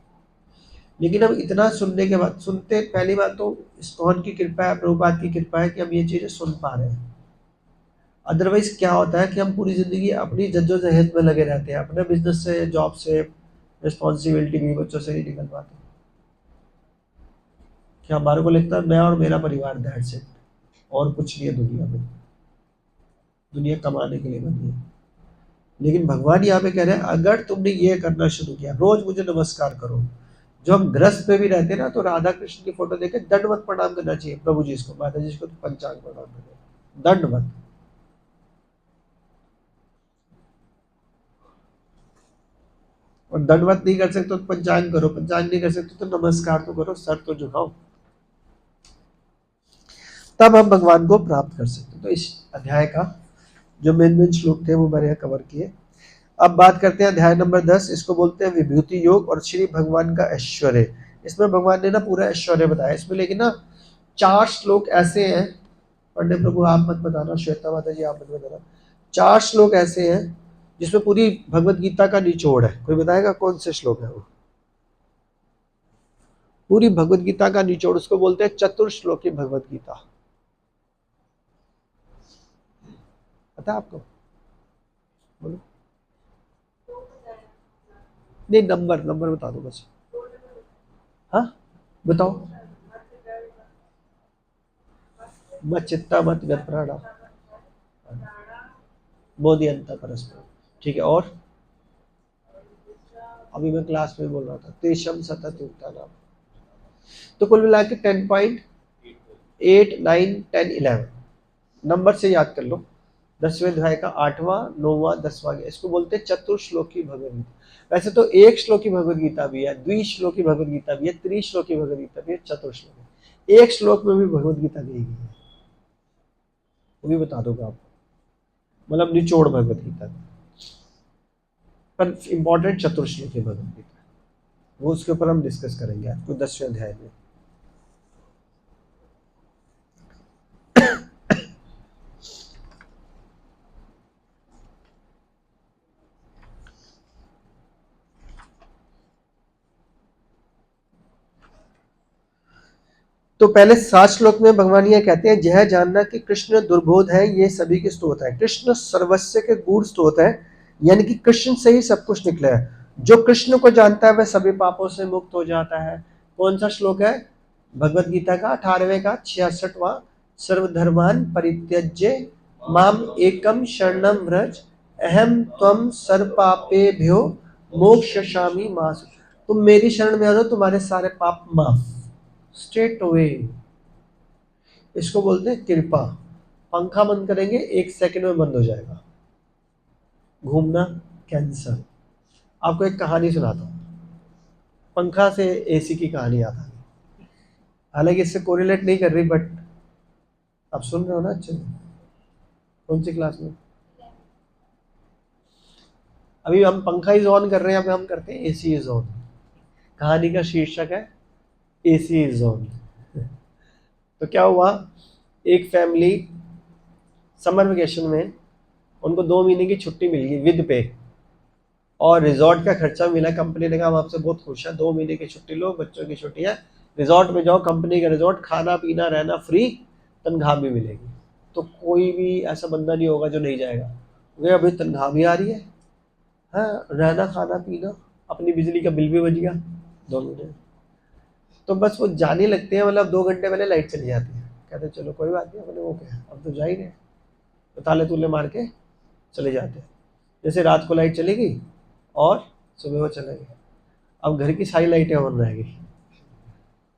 Speaker 1: लेकिन अब इतना सुनने के बाद, सुनते पहली बात तो इस्कॉन की कृपा है, प्रभुपाद की कृपा है कि हम ये चीजें सुन पा रहे हैं। अदरवाइज क्या होता है कि हम पूरी जिंदगी अपनी जद्दोजहद में लगे रहते हैं, अपने बिजनेस से, जॉब से, रिस्पॉन्सिबिलिटी भी, बच्चों से नहीं निकल पाते। क्या हमारे को लगता है मैं और मेरा परिवार, दैट्स इट, और कुछ नहीं है दुनिया में। दुनिया कमाने के लिए बनी है। लेकिन भगवान यहाँ पे कह रहे हैं अगर तुमने ये करना शुरू किया, रोज मुझे नमस्कार करो। जो हम ग्रस्त पे भी रहते हैं ना, तो राधा कृष्ण की फोटो देखे दंडवत प्रणाम करना चाहिए। प्रभु जी इसको, माता जी इसको तो पंचांग प्रणाम करें, दंडवत। और दंडवत नहीं कर सकते तो पंचांग करो, पंचांग नहीं कर सकते तो नमस्कार तो करो, सर तो झुकाओ। तब हम भगवान को प्राप्त कर सकते। तो इस अध्याय का जो मेन श्लोक थे वो मैंने यहाँ कवर किए। अब बात करते हैं अध्याय नंबर 10। इसको बोलते हैं विभूति योग और श्री भगवान का ऐश्वर्य। इसमें भगवान ने ना पूरा ऐश्वर्य बताया इसमें, लेकिन ना 4 श्लोक ऐसे हैं, पंडित प्रभु आप मत बताना, श्वेता माता जी आप मत बताना, 4 श्लोक ऐसे हैं जिसमें पूरी भगवत गीता का निचोड़ है। कोई बताएगा कौन से श्लोक है वो? पूरी भगवत गीता का निचोड़, उसको बोलते हैं चतुर्श्लोकी भगवत गीता। पता है आपको? बोलो। नहीं, नंबर नंबर बता दो बस। हाँ बताओ। मत चित्ता मत व्यथ प्राणा बोधि अंत परस्पर। ठीक है, और अभी मैं क्लास में बोल रहा था तेषम सतत युक्ता नाम। तो कुल मिला के 10.8 9 10 11 नंबर से याद कर लो। 10वें अध्याय का 8वां 9वां 10वां गया, इसको बोलते हैं चतुर्श्लोकी भगवद गीता। वैसे तो एक श्लोकी भगवद गीता भी है, द्विश्लोकी भगवद गीता भी है, त्रिश्लोकी भगवद गीता भी है, चतुर्श्लोकी। एक श्लोक में भी भगवद गीता दी गई है, वो भी बता दूंगा आपको, मतलब निचोड़ भगवद गीता पर इंपॉर्टेंट चतुर्श्लोकी भगवद गीता, वो उसके ऊपर हम डिस्कस करेंगे आपको 10वें अध्याय में। तो पहले 7 श्लोक में भगवान ये कहते हैं यह जानना कि कृष्ण दुर्बोध है, ये सभी के स्तोत्र है। कृष्ण सर्वस्व के गूढ़ स्तोत्र है, यानी कि कृष्ण से ही सब कुछ निकला है। जो कृष्ण को जानता है वह सभी पापों से मुक्त हो जाता है, कौन सा श्लोक है? भगवत गीता का 18वें का 66वां, सर्वधर्मान परित्यज्य माम एकम शरणम व्रज अहम त्वम सर्वपापेभ्यो मोक्षयिष्यामि मा शुचः। तुम मेरी शरण में आ जाओ, तुम्हारे सारे पाप माफ, स्ट्रेट अवे। इसको बोलते हैं कृपा। पंखा बंद करेंगे 1 सेकंड में बंद हो जाएगा। घूमना कैंसर। आपको एक कहानी सुनाता हूँ, पंखा से एसी की कहानी याद आ गई। हालांकि इससे कोरिलेट नहीं कर रही, बट आप सुन रहे हो ना अच्छे से। कौन सी क्लास में? अभी हम पंखा इज ऑन कर रहे हैं, अभी हम करते हैं एसी इज ऑन। कहानी का शीर्षक है एसी इज ऑन। तो क्या हुआ, एक फैमिली समर वेकेशन में उनको 2 महीने की छुट्टी मिल गई विद पे, और रिजॉर्ट का खर्चा मिला। कंपनी ने कहा हम आपसे बहुत खुश है, 2 महीने की छुट्टी लो, बच्चों की छुट्टी है, रिजॉर्ट में जाओ, कंपनी का रिजॉर्ट, खाना पीना रहना फ्री, तनख्वाह भी मिलेगी। तो कोई भी ऐसा बंदा नहीं होगा जो नहीं जाएगा, क्योंकि अभी तनख्वाह भी आ रही है, हाँ, रहना खाना पीना, अपनी बिजली का बिल भी बच गया दोनों ने। तो बस वो जाने लगते हैं, मतलब 2 घंटे पहले लाइट चली जाती है, कहते हैं चलो कोई बात नहीं, अपने वो क्या है, अब तो जा ही रहे, तो ताले तूले मार के चले जाते हैं। जैसे रात को लाइट चली गई और सुबह वो चले गए, अब घर की सारी लाइटें ऑन रहेगी,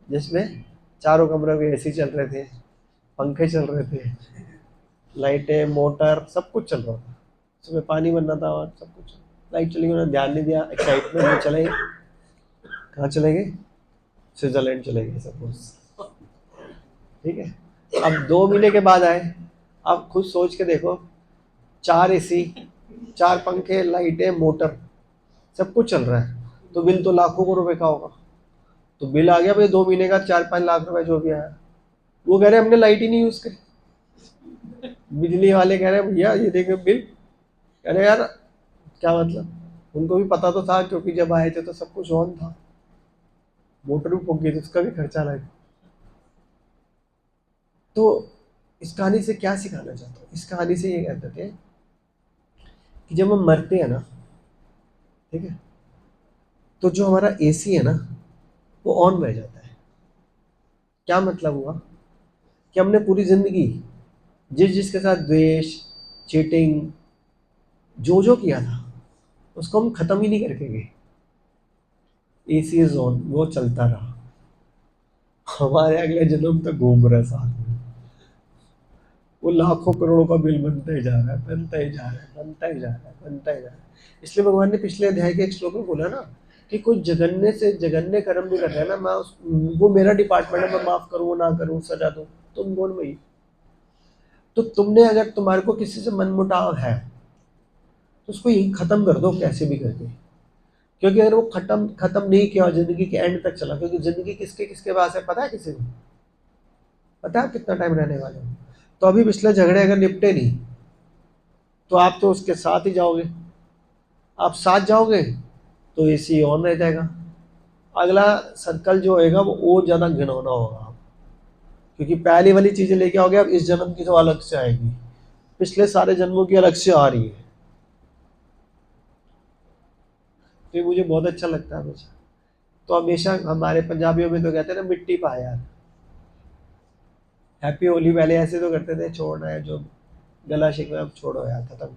Speaker 1: जिसमें चारों कमरों में एसी चल रहे थे, पंखे चल रहे थे, लाइटें मोटर सब कुछ चल रहा था, सुबह पानी बनना था और सब कुछ। लाइट चली गई, उन्होंने ध्यान नहीं दिया, एक्साइटमेंट में चले गए। कहाँ चले गए? स्विट्जरलैंड चले गए सपोज, ठीक है। अब 2 महीने के बाद आए, अब खुद सोच के देखो, 4 एसी, 4 पंखे, लाइटें, मोटर, सब कुछ चल रहा है, तो बिल तो लाखों को रुपए का होगा। तो बिल आ गया भाई 2 महीने का 4-5 लाख रुपए जो भी आया। वो कह रहे हमने लाइट ही नहीं यूज करी। बिजली वाले कह रहे भैया ये देखे बिल, कह रहे यार क्या मतलब, उनको भी पता तो था, क्योंकि जब आए थे तो सब कुछ ऑन था, मोटर भी फूक गई थी, उसका भी खर्चा लगा। तो इस कहानी से क्या सिखाना चाहता हूँ? इस कहानी से ये कहते थे कि जब हम मरते हैं ना, ठीक है, तो जो हमारा एसी है ना वो ऑन रह जाता है। क्या मतलब हुआ कि हमने पूरी जिंदगी जिसके साथ द्वेष, चीटिंग, जो जो किया था उसको हम खत्म ही नहीं करके गए। एसी इज ऑन, वो चलता रहा, हमारे अगले जन्म तक घूम रहा है साथ में, वो लाखों करोड़ों का बिल बनता ही जा रहा है, बनता ही जा रहा है, बनता ही जा रहा है, बनता ही जा रहा है। इसलिए भगवान ने पिछले अध्याय के एक श्लोक में बोला ना कि कोई जगन्य से जगन्य कर्म भी कर रहा है ना, वो मेरा डिपार्टमेंट है, मैं माफ करूँ ना करूँ, सजा दूँ, तुम बोल भाई। तो तुमने अगर तुम्हारे को किसी से मनमुटाव है तो उसको यही खत्म कर दो कैसे भी करके, क्योंकि अगर वो खत्म खत्म नहीं किया और जिंदगी के एंड तक चला, क्योंकि जिंदगी किसके किसके पास है पता है? किसी को पता है कितना टाइम रहने वाले हो? तो अभी पिछले झगड़े अगर निपटे नहीं तो आप तो उसके साथ ही जाओगे, आप साथ जाओगे तो एसी ऑन रह जाएगा, अगला सर्कल जो होएगा वो और ज्यादा घिनौना होगा, क्योंकि पहली वाली चीजें लेके आओगे, अब इस जन्म की तो अलग से आएगी, पिछले सारे जन्मों की अलग से आ रही है। तो ये मुझे बहुत अच्छा लगता है हमेशा। तो हमेशा हमारे पंजाबियों में तो कहते हैं ना मिट्टी पा यार, हैप्पी होली पहले ऐसे तो करते थे, छोड़ना है जो गला शिकवा अब छोड़ो यार, खत्म।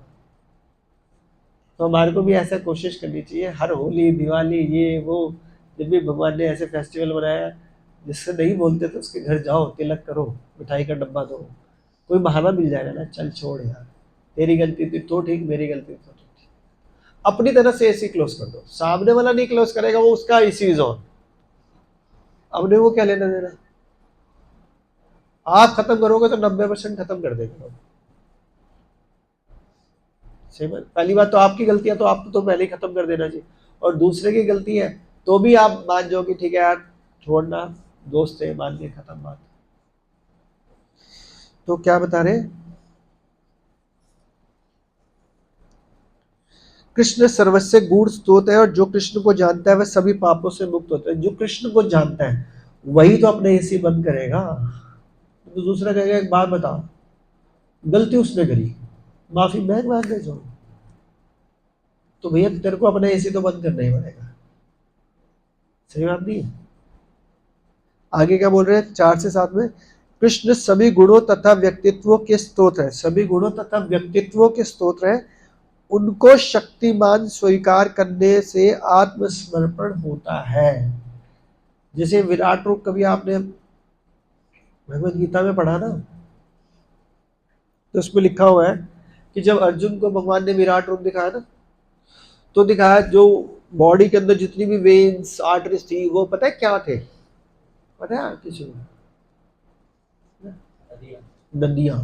Speaker 1: तो हमारे को भी ऐसा कोशिश करनी चाहिए, हर होली दिवाली ये वो, जब भी भगवान ने ऐसे फेस्टिवल बनाया, जिससे नहीं बोलते तो उसके घर जाओ, तिलक करो, मिठाई का डब्बा दो, कोई बहाना मिल जाएगा ना, चल छोड़ यार, तेरी गलती थी तो ठीक, मेरी गलती तो ठीक। अपनी तरफ से एसी क्लोज कर दो, सामने वाला नहीं क्लोज करेगा, वो उसका एसी इज ऑन, अपने वो क्या लेना देना। आप खत्म करोगे तो 90% खत्म कर देगा। सही बात, पहली बात तो आपकी गलती है तो आप तो पहले ही खत्म कर देना चाहिए, और दूसरे की गलती है तो भी आप मान जाओ कि ठीक है यार छोड़ना, दोस्त है, मान के खत्म बात। तो क्या बता रहे, कृष्ण सर्वस्व गूढ़ स्रोत है, और जो कृष्ण को जानता है वह सभी पापों से मुक्त होता है। जो कृष्ण को जानता है वही तो अपने एसी बंद करेगा। तो दूसरा कहेगा एक बात बता, गलती उसने करी, माफी मैं मांगने जाऊँ, तो भैया तेरे को अपना एसी तो बंद करना ही पड़ेगा। सही बात नहीं है? आगे क्या बोल रहे हैं 4 से 7 में, कृष्ण सभी गुणों तथा व्यक्तित्वों के स्तोत्र है, सभी गुणों तथा व्यक्तित्वों के स्तोत्र है, उनको शक्तिमान स्वीकार करने से आत्मसमर्पण होता है। जैसे विराट रूप कभी आपने भगवत गीता में पढ़ा ना, तो उसमें लिखा हुआ है कि जब अर्जुन को भगवान ने विराट रूप दिखाया ना, तो दिखाया जो बॉडी के अंदर जितनी भी वेन्स आर्टरीज थी वो पता है क्या थे, पता है किसी को? नदियां,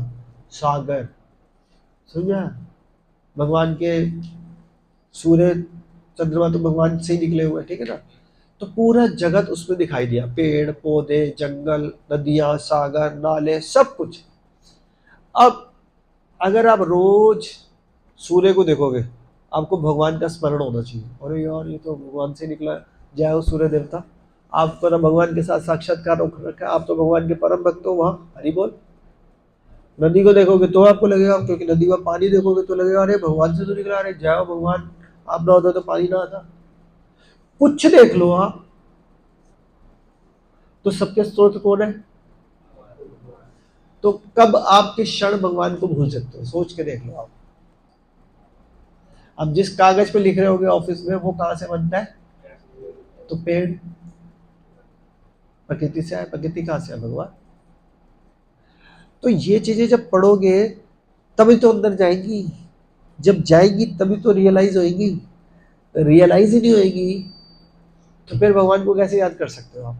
Speaker 1: सागर, समझा? भगवान के सूर्य चंद्रमा तो भगवान से ही निकले हुए, ठीक है ना? तो पूरा जगत उसमें दिखाई दिया, पेड़ पौधे, जंगल, नदियां, सागर, नाले, सब कुछ। अब अगर आप रोज सूर्य को देखोगे, आपको भगवान का स्मरण होना चाहिए, अरे यार ये तो भगवान से निकला है, जय हो सूर्य देवता। आपको ना भगवान के साथ साक्षात्कार हो रखा है, आप तो भगवान के परम भक्त हो, वहां हरि बोल। नदी को देखोगे तो आपको लगेगा, क्योंकि नदी में पानी देखोगे तो लगेगा अरे भगवान से तो निकला, अरे जय हो भगवान, आप ना होता तो पानी ना आता। कुछ देख लो आप, तो सबके स्रोत कौन है? तो कब आपके क्षण भगवान को भूल सकते हो, सोच के देख लो आप। अब जिस कागज पे लिख रहे होगे ऑफिस में, वो कहां से बनता है? तो पेड़ प्रकृति से आए, प्रकृति कहां से है? भगवान। तो ये चीजें जब पढ़ोगे तभी तो अंदर जाएंगी, जब जाएंगी तभी तो रियलाइज होएगी, रियलाइज ही नहीं होएगी तो फिर भगवान को कैसे याद कर सकते हो आप?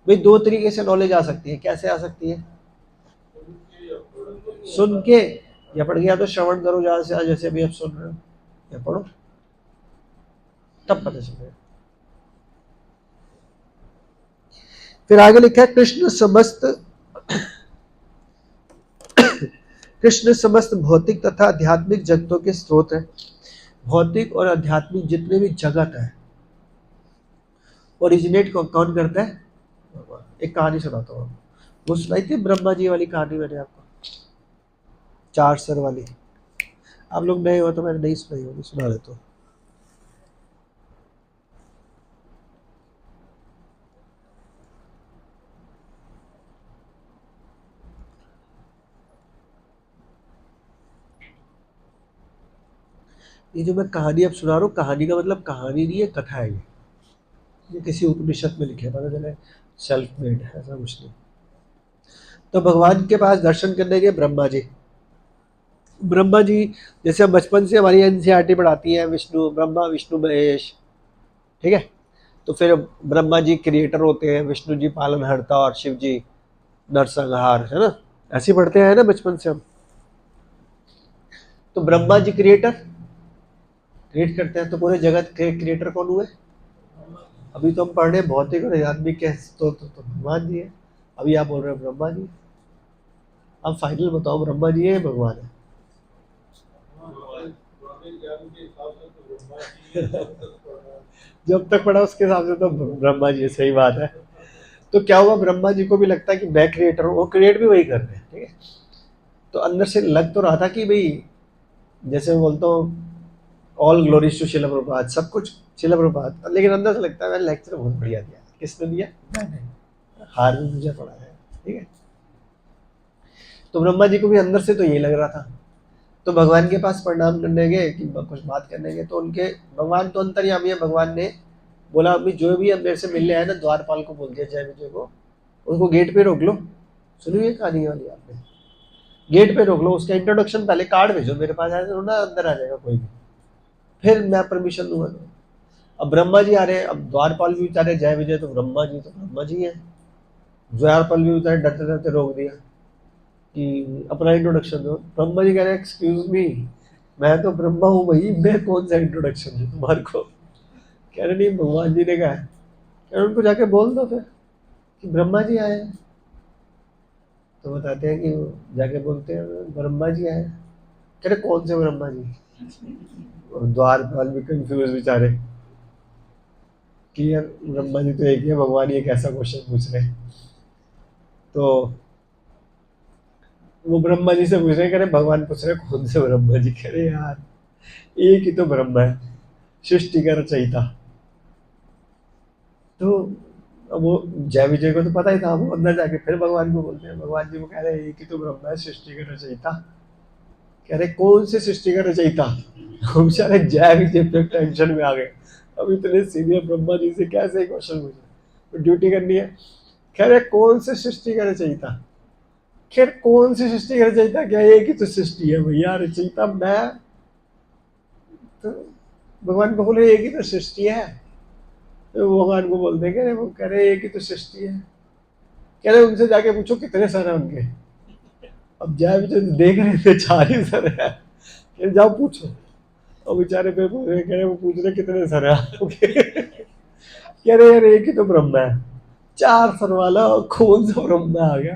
Speaker 1: भाई दो तरीके से नॉलेज आ सकती है, कैसे आ सकती है? सुन के या पढ़ के, या तो श्रवण करो ज्यादा से ज्यादा, जैसे अभी आप सुन रहे हो, या पढ़ो, तब पता चलेगा। फिर आगे लिखा है कृष्ण समस्त भौतिक तथा आध्यात्मिक जगतों के स्रोत है। भौतिक और आध्यात्मिक जितने भी जगत है, ओरिजिनेट कौन करता है? एक कहानी सुनाता हूँ, वो सुनाई थी ब्रह्मा जी वाली कहानी मैंने आपको, 4 सर वाली। आप लोग नए हो तो मैंने नहीं सुनाई होगी, सुना देता हूँ। ये जो मैं कहानी अब सुना रहा हूँ, कहानी का मतलब कहानी नहीं है, कथा है ये किसी उपनिषद में लिखे, पता चले सेल्फ मेड है, ऐसा कुछ नहीं। तो भगवान के पास दर्शन करने गए ब्रह्मा जी। ब्रह्मा जी, जैसे हम बचपन से हमारी एनसीईआरटी पढ़ाती है, विष्णु ब्रह्मा विष्णु महेश, ठीक है? तो फिर ब्रह्मा जी क्रिएटर होते हैं, विष्णु जी पालनहर्ता और शिव जी नरसंहार, है ना? ऐसे पढ़ते हैं ना बचपन से हम। तो ब्रह्मा जी क्रिएट करते हैं, तो पूरे जगत के क्रिएटर कौन हुए? अभी तो हम पढ़ रहे हैं भौतिक और आध्यात्मिक के तो भगवान जी है। अभी आप बोल रहे हो ब्रह्मा जी। अब फाइनल बताओ, ब्रह्मा जी है भगवान है? जब तक पढ़ा उसके हिसाब से तो ब्रह्मा जी है, सही बात है। तो क्या हुआ, ब्रह्मा जी को भी लगता है कि मैं क्रिएटर हूँ, वो क्रिएट भी वही कर रहे हैं, ठीक है? तो अंदर से लग तो रहा था कि भाई, जैसे मैं बोलता हूँ ऑल ग्लोरीज टू शिला प्रभात, सब कुछ शिला प्रभात, लेकिन अंदर से लगता है मैंने लेक्चर बहुत बढ़िया दिया। किसने दिया? मैंने। हार भी मुझे पड़ा है, ठीक है? तो ब्रह्मा जी को भी अंदर से तो यही लग रहा था। तो भगवान के पास प्रणाम करने गए कि कुछ बात करने गए, तो उनके भगवान तो अंतर्यामी है, भगवान ने बोला अभी जो भी अब मेरे से मिलने आए ना, द्वारपाल को बोल दिया जय विजय को, उसको गेट पे रोक लो। सुनी हुई कहानी वाली आपने? गेट पे रोक लो, उसका इंट्रोडक्शन पहले कार्ड भेजो मेरे पास, आए तो ना अंदर आ जाएगा कोई भी, फिर मैं परमिशन दूंगा। अब ब्रह्मा जी आ रहे हैं, अब द्वारपाल भी बेचारे जय विजय, तो ब्रह्मा जी है। द्वारपाल भी बेचारे डरते डरते रोक दिया कि अपना इंट्रोडक्शन दो। ब्रह्मा जी कह रहे हैं एक्सक्यूज मी, मैं तो ब्रह्मा हूँ भाई, मैं कौन सा इंट्रोडक्शन दूँ तुम्हारे को? कह रहे नहीं, भगवान जी ने कहा है। कह रहे उनको जाके बोल दो फिर कि ब्रह्मा जी आए हैं। तो बताते हैं कि जाके बोलते हैं ब्रह्मा जी आए। कह रहे कौन से ब्रह्मा जी? और द्वारपाल भी कंफ्यूज बेचारे कि यार ब्रह्मा जी तो एक ही है, भगवान ये कैसा क्वेश्चन पूछ रहे हैं। तो वो ब्रह्मा जी से पूछ रहे, कह रहे भगवान पूछ रहे कौन से ब्रह्मा जी? कह रहे यार एक ही तो ब्रह्मा है, सृष्टि का रचयिता। तो अब वो जय विजय को तो पता ही था, वो अंदर जाके फिर भगवान को बोलते हैं, भगवान जी वो कह रहे हैं एक ही तो ब्रह्मा है सृष्टि का रचयिता। कह रहे कौन से सृष्टि का रचयिता? हम सारे जय विजय पे टेंशन में आ गए, अब इतने सीनियर ब्रह्मा जी से कैसे क्वेश्चन पूछे, तो ड्यूटी करनी है। कह रहे कौन से सृष्टि का रचयिता? खैर कौन सी सृष्टि का रचयिता, क्या एक ही तो सृष्टि है भैया, रचयिता मैं। तो भगवान को बोले एक ही तो सृष्टि है। तो भगवान को बोलते हैं, कह रहे वो कह रहे एक ही तो सृष्टि है। कह रहे उनसे जाके पूछो कितने सर है उनके। अब जय विजय देख रहे थे 4 ही सर है, कह रहे जाओ पूछो। और बेचारे पे पूछ रहे, कह रहे वो पूछ रहे कितने सर है आपके। कह रहे यार एक ही तो ब्रह्मा है, 4 सर वाला कौन सा ब्रह्मा आ गया।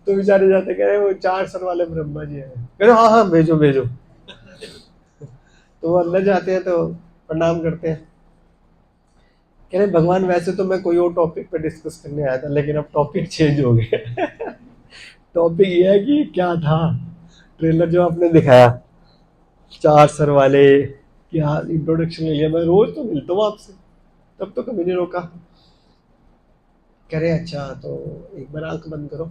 Speaker 1: तो बेचारे जाते कह रहे वो 4 सर वाले ब्रह्मा जी हैं। कह रहे हाँ हाँ भेजो भेजो। तो वो अंदर जाते हैं तो प्रणाम करते हैं। कह रहे भगवान वैसे तो मैं कोई और टॉपिक पे डिस्कस करने आया था, लेकिन अब टॉपिक चेंज हो गया। टॉपिक ये है कि क्या था ट्रेलर जो आपने दिखाया 4 सर वाले, क्या इंट्रोडक्शन ले लिया, मैं रोज तो मिलता हूँ आपसे, तब तो कभी नहीं रोका। कह रहे अच्छा तो एक बार आंख बंद करो।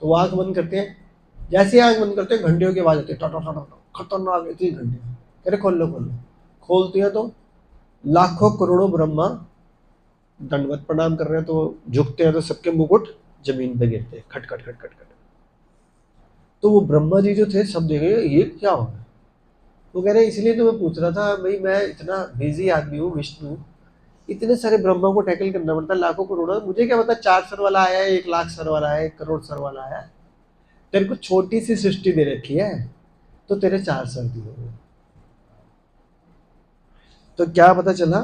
Speaker 1: तो वो आंख बंद करते हैं, जैसे ही आंख बंद करते हैं घंटियों की आवाज आती है, टा टा टा टा, खतरनाक इतनी घंटी। कह रहे खोल लो खोल लो। खोलती है तो लाखों करोड़ों ब्रह्मा दंडवत प्रणाम कर रहे हैं, तो झुकते हैं तो सबके मुकुट जमीन पे गिरते हैं, खट खट खट खट खट। तो वो ब्रह्मा जी जो थे सब देखे ये क्या हो रहा है। वो कह रहे इसलिए तो मैं पूछ रहा था भाई, मैं इतना बिजी आदमी हूँ विष्णु, इतने सारे ब्रह्मा को टैकल करना पड़ता है, लाखों करोड़ों, मुझे क्या पता 4 सर वाला आया है, 1 लाख सर वाला है, 1 करोड़ सर वाला आया है। तेरे को छोटी सी सृष्टि दे रखी है तो तेरे 4 सर दिए हुए। तो क्या पता चला,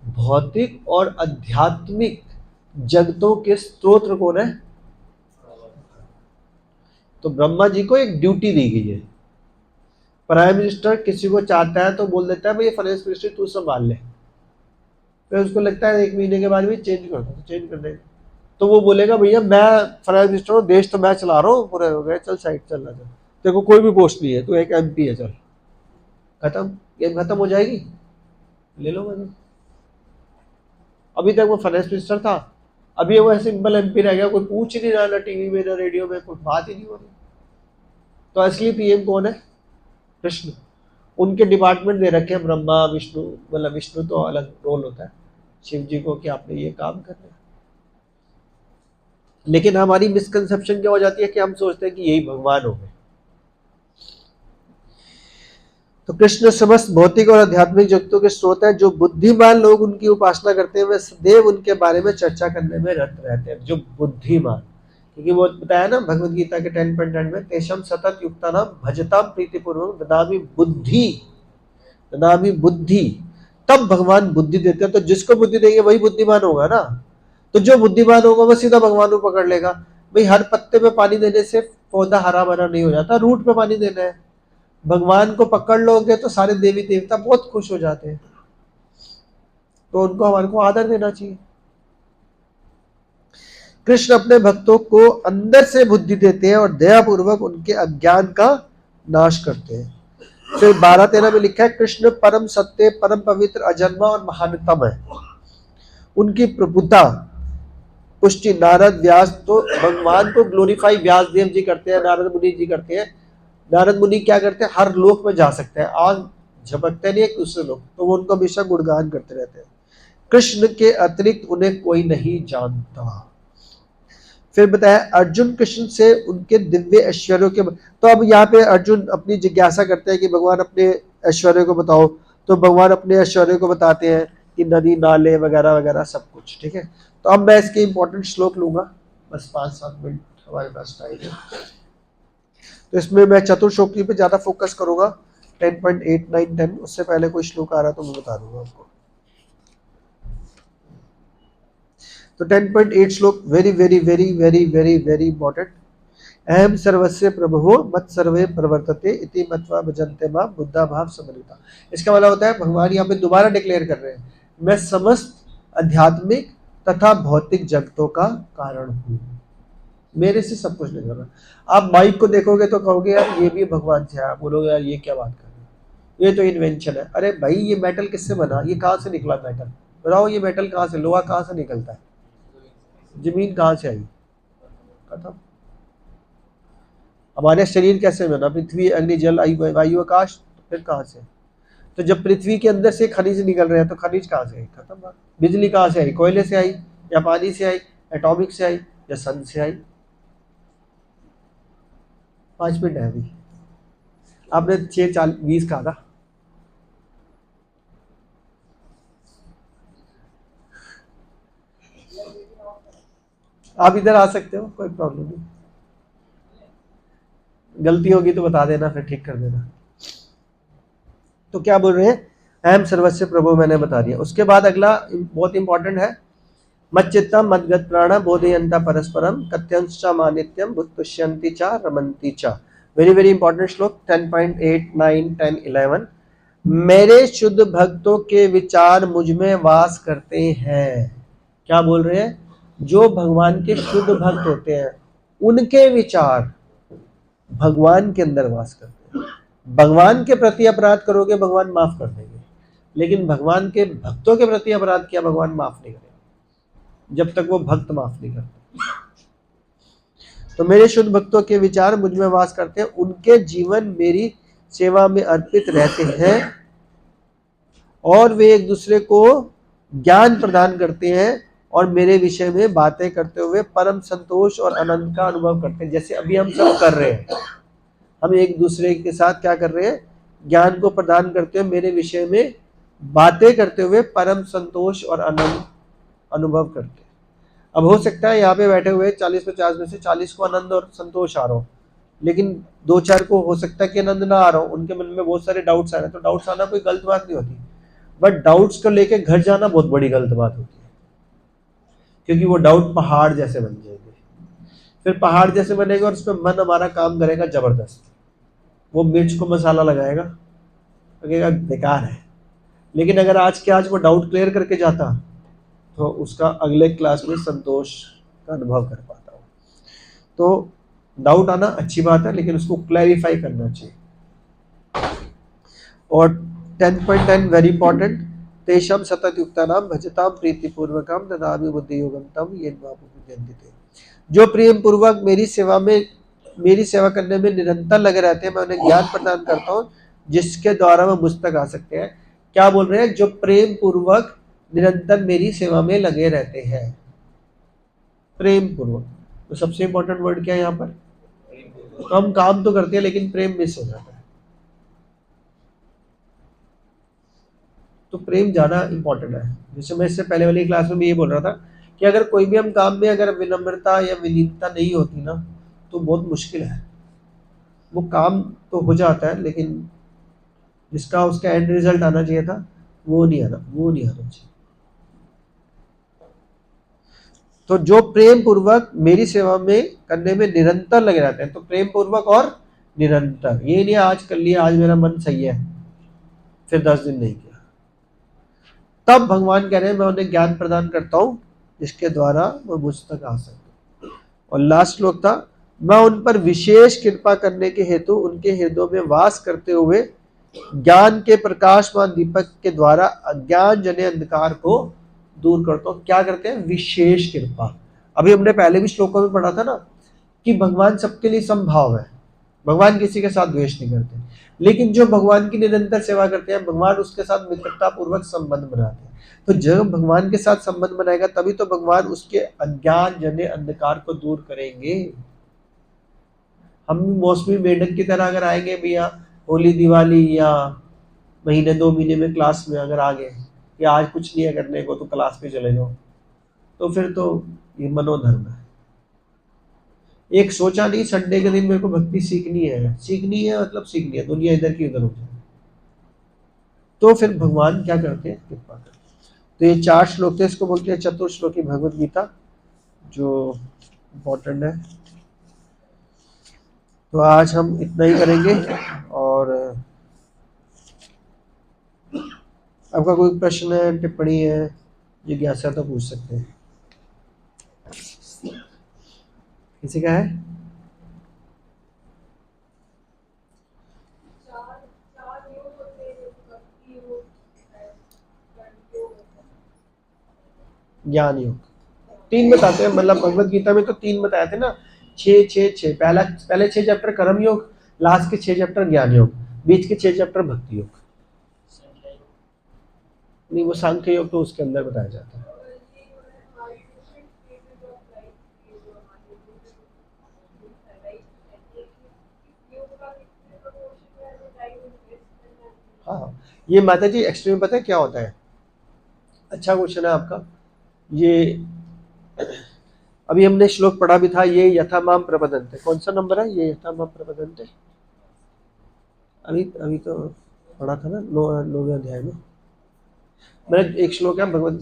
Speaker 1: भौतिक और आध्यात्मिक जगतों के स्तोत्र कौन है? तो ब्रह्मा जी को एक ड्यूटी दी गई है। प्राइम मिनिस्टर किसी को चाहता है तो बोल देता है भाई फाइनेंस मिनिस्ट्री तू संभाल ले, फिर उसको लगता है 1 महीने के बाद भी चेंज कर दो, तो चेंज कर देगा। तो वो बोलेगा भैया मैं फाइनेंस मिनिस्टर हूँ, देश तो मैं चला रहा हूँ, पूरे हो गए, चल साइड चल रहा, तेरे को कोई भी पोस्ट नहीं है, तू एक MP है, चल खत्म, गेम खत्म हो जाएगी, ले लो मैंने। अभी तक वो फाइनेंस मिनिस्टर था, अभी वो सिंपल MP रह गया, कोई पूछ ही नहीं रहा, ना टीवी में ना रेडियो में, कोई बात ही नहीं हो रही। तो असली PM कौन है? कृष्ण। उनके डिपार्टमेंट दे रखे हैं ब्रह्मा विष्णु, मतलब विष्णु तो अलग रोल होता है शिव जी को कि आपने ये काम करना है। लेकिन हमारी मिसकंसेप्शन क्या हो जाती है कि हम सोचते हैं कि यही भगवान हो गए। तो कृष्ण समस्त भौतिक और आध्यात्मिक जगतों के स्रोत है। जो बुद्धिमान लोग उनकी उपासना करते हैं वे सदैव उनके बारे में चर्चा करने में रत रहते हैं। जो बुद्धिमान, क्योंकि वो बताया ना भगवत गीता के 10.10 में, तेषम सतत युक्ता नाम भजताम प्रीतिपूर्वक ददामि बुद्धि, ददामि बुद्धि। तब भगवान बुद्धि देते हैं। तो जिसको बुद्धि देंगे वही बुद्धिमान होगा ना। तो जो बुद्धिमान होगा वो सीधा भगवान को पकड़ लेगा। भाई हर पत्ते पे पानी देने से पौधा हरा भरा नहीं हो जाता, रूट पे पानी देना है। भगवान को पकड़ लोगे तो सारे देवी देवता बहुत खुश हो जाते हैं, तो उनको हमारे को आदर देना चाहिए। कृष्ण अपने भक्तों को अंदर से बुद्धि देते हैं और दयापूर्वक उनके अज्ञान का नाश करते हैं। फिर 12-13 में लिखा है, कृष्ण परम सत्य, परम पवित्र, अजन्मा और महानतम है। उनकी प्रभुता पुष्टि नारद व्यास, तो भगवान को ग्लोरीफाई व्यास देव जी करते हैं, नारद मुनि जी करते हैं। नारद मुनि क्या करते हैं, हर लोक में जा सकते हैं, आज झपकते नहीं एक दूसरे लोग, तो वो उनको हमेशा गुणगान करते रहते हैं। कृष्ण के अतिरिक्त उन्हें कोई नहीं जानता। फिर बताया अर्जुन कृष्ण से उनके दिव्य ऐश्वर्यों के, तो अब यहाँ पे अर्जुन अपनी जिज्ञासा करते हैं कि भगवान अपने ऐश्वर्य को बताओ। तो भगवान अपने ऐश्वर्य को बताते हैं कि नदी नाले वगैरह वगैरह सब कुछ, ठीक है। तो अब मैं इसके इंपॉर्टेंट श्लोक लूंगा, बस 5-7 मिनट हमारे पास टाइम है। तो इसमें मैं चतुर्श्लोकी पे ज्यादा फोकस करूंगा, 10.8, 9, 10। उससे पहले कोई श्लोक आ रहा तो मैं बता दूंगा आपको। तो 10.8 श्लोक very very very very very very important. अहम सर्वस्य प्रभुवो मत सर्वे प्रवर्तते इति मत्वा भजन्ते मां बुद्धा भाव समन्विता। इसका मतलब होता है भगवान यहाँ पे दोबारा डिक्लेयर कर रहे हैं, मैं समस्त आध्यात्मिक तथा भौतिक जगतों का कारण हूँ, मेरे से सब कुछ नहीं कर रहा। आप माइक को देखोगे तो कहोगे यार ये भी भगवान से है, आप बोलोगे यार ये क्या बात कर रहे हो, ये तो इन्वेंशन है। अरे भाई ये मेटल किससे बना, ये कहाँ से निकला मेटल, बताओ ये मेटल कहाँ से, लोहा कहाँ से निकलता है, जमीन कहाँ से आई, खत्म। हमारे शरीर कैसे बना, पृथ्वी अग्नि जल वायु आकाश, तो फिर कहाँ से, तो जब पृथ्वी के अंदर से खनिज निकल रहे हैं तो खनिज कहाँ से आई, खत्म बात। बिजली कहाँ से आई, कोयले से आई या पानी से आई, एटॉमिक से आई या सन से आई। 5 मिनट है अभी, आपने 6:20 कहा था। आप इधर आ सकते हो, कोई प्रॉब्लम नहीं, गलती होगी तो बता देना, फिर ठीक कर देना। तो क्या बोल रहे हैं, अहम सर्वस्व प्रभु, मैंने बता दिया। उसके बाद अगला बहुत इंपॉर्टेंट है, मच्चित्तम मद्गत प्राण बोधयंता परस्परम कथ्यंश्च मानित्यम भुत्तुष्यन्ति च रमन्ति च। वेरी वेरी इंपॉर्टेंट श्लोक 10.8, 9, 10, 11। मेरे शुद्ध भक्तों के विचार मुझ में वास करते हैं। क्या बोल रहे हैं, जो भगवान के शुद्ध भक्त होते हैं उनके विचार भगवान के अंदर वास करते हैं। भगवान के प्रति अपराध करोगे भगवान माफ कर देंगे, लेकिन भगवान के भक्तों के प्रति अपराध किया भगवान माफ नहीं करेंगे जब तक वो भक्त माफ नहीं करते। तो मेरे शुद्ध भक्तों के विचार मुझ में वास करते हैं, उनके जीवन मेरी सेवा में अर्पित रहते हैं और वे एक दूसरे को ज्ञान प्रदान करते हैं और मेरे विषय में बातें करते हुए परम संतोष और आनंद का अनुभव करते हैं। जैसे अभी हम सब कर रहे हैं, हम एक दूसरे के साथ क्या कर रहे हैं, ज्ञान को प्रदान करते हुए मेरे विषय में बातें करते हुए परम संतोष और आनंद अनुभव करते हैं। अब हो सकता है यहाँ पे बैठे हुए 40-50 में से 40 को आनंद और संतोष आ रहा हो, लेकिन 2-4 को हो सकता है कि आनंद ना आ रहा हो, उनके मन में बहुत सारे डाउट्स आ रहे हैं। तो डाउट्स आना कोई गलत बात नहीं होती, बट डाउट्स को लेके घर जाना बहुत बड़ी गलत बात होती है, क्योंकि वो डाउट पहाड़ जैसे बन जाएंगे। फिर पहाड़ जैसे बनेगा और उसमें मन हमारा काम करेगा जबरदस्त, वो मिर्च को मसाला लगाएगा, लगेगा बेकार है। लेकिन अगर आज के आज वो डाउट क्लियर करके जाता तो उसका अगले क्लास में संतोष का अनुभव कर पाता हूँ। तो डाउट आना अच्छी बात है, लेकिन उसको क्लैरिफाई करना चाहिए। और 10.10 वेरी इंपॉर्टेंट, तेषम सतत युक्तानाम भजताम प्रीतिपूर्वकम ददामि बुद्धि योगम तम येन मामुपजन्ति। जो प्रेम पूर्वक मेरी सेवा करने में निरंतर लगे रहते हैं, मैं उन्हें ज्ञान प्रदान करता हूँ जिसके द्वारा वो मुझ तक आ सकते हैं। क्या बोल रहे हैं, जो प्रेम पूर्वक निरंतर मेरी सेवा में लगे रहते हैं, प्रेम पूर्वक। तो सबसे इंपॉर्टेंट वर्ड क्या है यहाँ पर, तो हम काम तो करते हैं लेकिन प्रेम मिस हो जाता है। तो प्रेम ज्यादा इंपॉर्टेंट है। जैसे मैं इससे पहले वाली क्लास में भी ये बोल रहा था कि अगर कोई भी हम काम में अगर विनम्रता या विनीतता नहीं होती ना, तो बहुत मुश्किल है। वो काम तो हो जाता है, लेकिन जिसका उसका एंड रिजल्ट आना चाहिए था वो नहीं आना चाहिए। तो जो प्रेम पूर्वक मेरी सेवा में करने में निरंतर लगे रहते हैं, तो प्रेम पूर्वक और निरंतर, ये नहीं आज कर लिया, आज मेरा मन सही है फिर 10 दिन नहीं किया। तब भगवान कह रहे हैं मैं उन्हें ज्ञान प्रदान करता हूं जिसके द्वारा वो मुझ तक आ सकते। और लास्ट श्लोक था, मैं उन पर विशेष कृपा करने के हेतु उनके हृदयों में वास करते हुए ज्ञान के प्रकाशमान दीपक के द्वारा अज्ञान जन्य अंधकार को दूर करता हूं। क्या करते हैं, विशेष कृपा। अभी हमने पहले भी श्लोकों में पढ़ा था ना कि भगवान सबके लिए समभाव है, भगवान किसी के साथ द्वेष नहीं करते, लेकिन जो भगवान की निरंतर सेवा करते हैं भगवान उसके साथ मित्रता पूर्वक संबंध बनाते हैं। तो जब भगवान के साथ संबंध बनाएगा तभी तो भगवान उसके अज्ञान जन्य अंधकार को दूर करेंगे। हम मौसमी मेंढक की तरह अगर आएंगे भैया होली दिवाली या महीने 2 महीने में क्लास में अगर आ गए कि आज कुछ नहीं है करने को तो क्लास में चले जाओ, तो फिर तो ये मनोधर्म है। एक सोचा नहीं संडे के दिन मेरे को भक्ति सीखनी है मतलब सीखनी है, दुनिया इधर की उधर हो जाए, तो फिर भगवान क्या करते हैं, कृपा करते हैं। तो ये 4 श्लोक थे, इसको बोलते हैं चतुर्श्लोकी भगवत गीता, जो इम्पोर्टेंट है। तो आज हम इतना ही करेंगे, और आपका कोई प्रश्न है, टिप्पणी है, जिज्ञासा तो पूछ सकते हैं। किसी का है? ज्ञान योग। 3 बताते हैं, मतलब भगवत गीता में तो 3 बताए थे ना, 6 पहले 6 चैप्टर कर्म योग, लास्ट के 6 चैप्टर ज्ञान योग, बीच के 6 चैप्टर भक्ति योग। नहीं, वो सांख्य योग तो उसके अंदर बताया जाता है। हाँ, ये माता जी एक्चुअली में पता है क्या होता है? अच्छा क्वेश्चन है आपका। ये अभी हमने श्लोक पढ़ा भी था, ये यथा माम प्रपद्यन्ते, कौन सा नंबर है ये यथा माम प्रपद्यन्ते? अभी अभी तो पढ़ा था ना 9वें अध्याय में। मैंने एक श्लोक है भगवत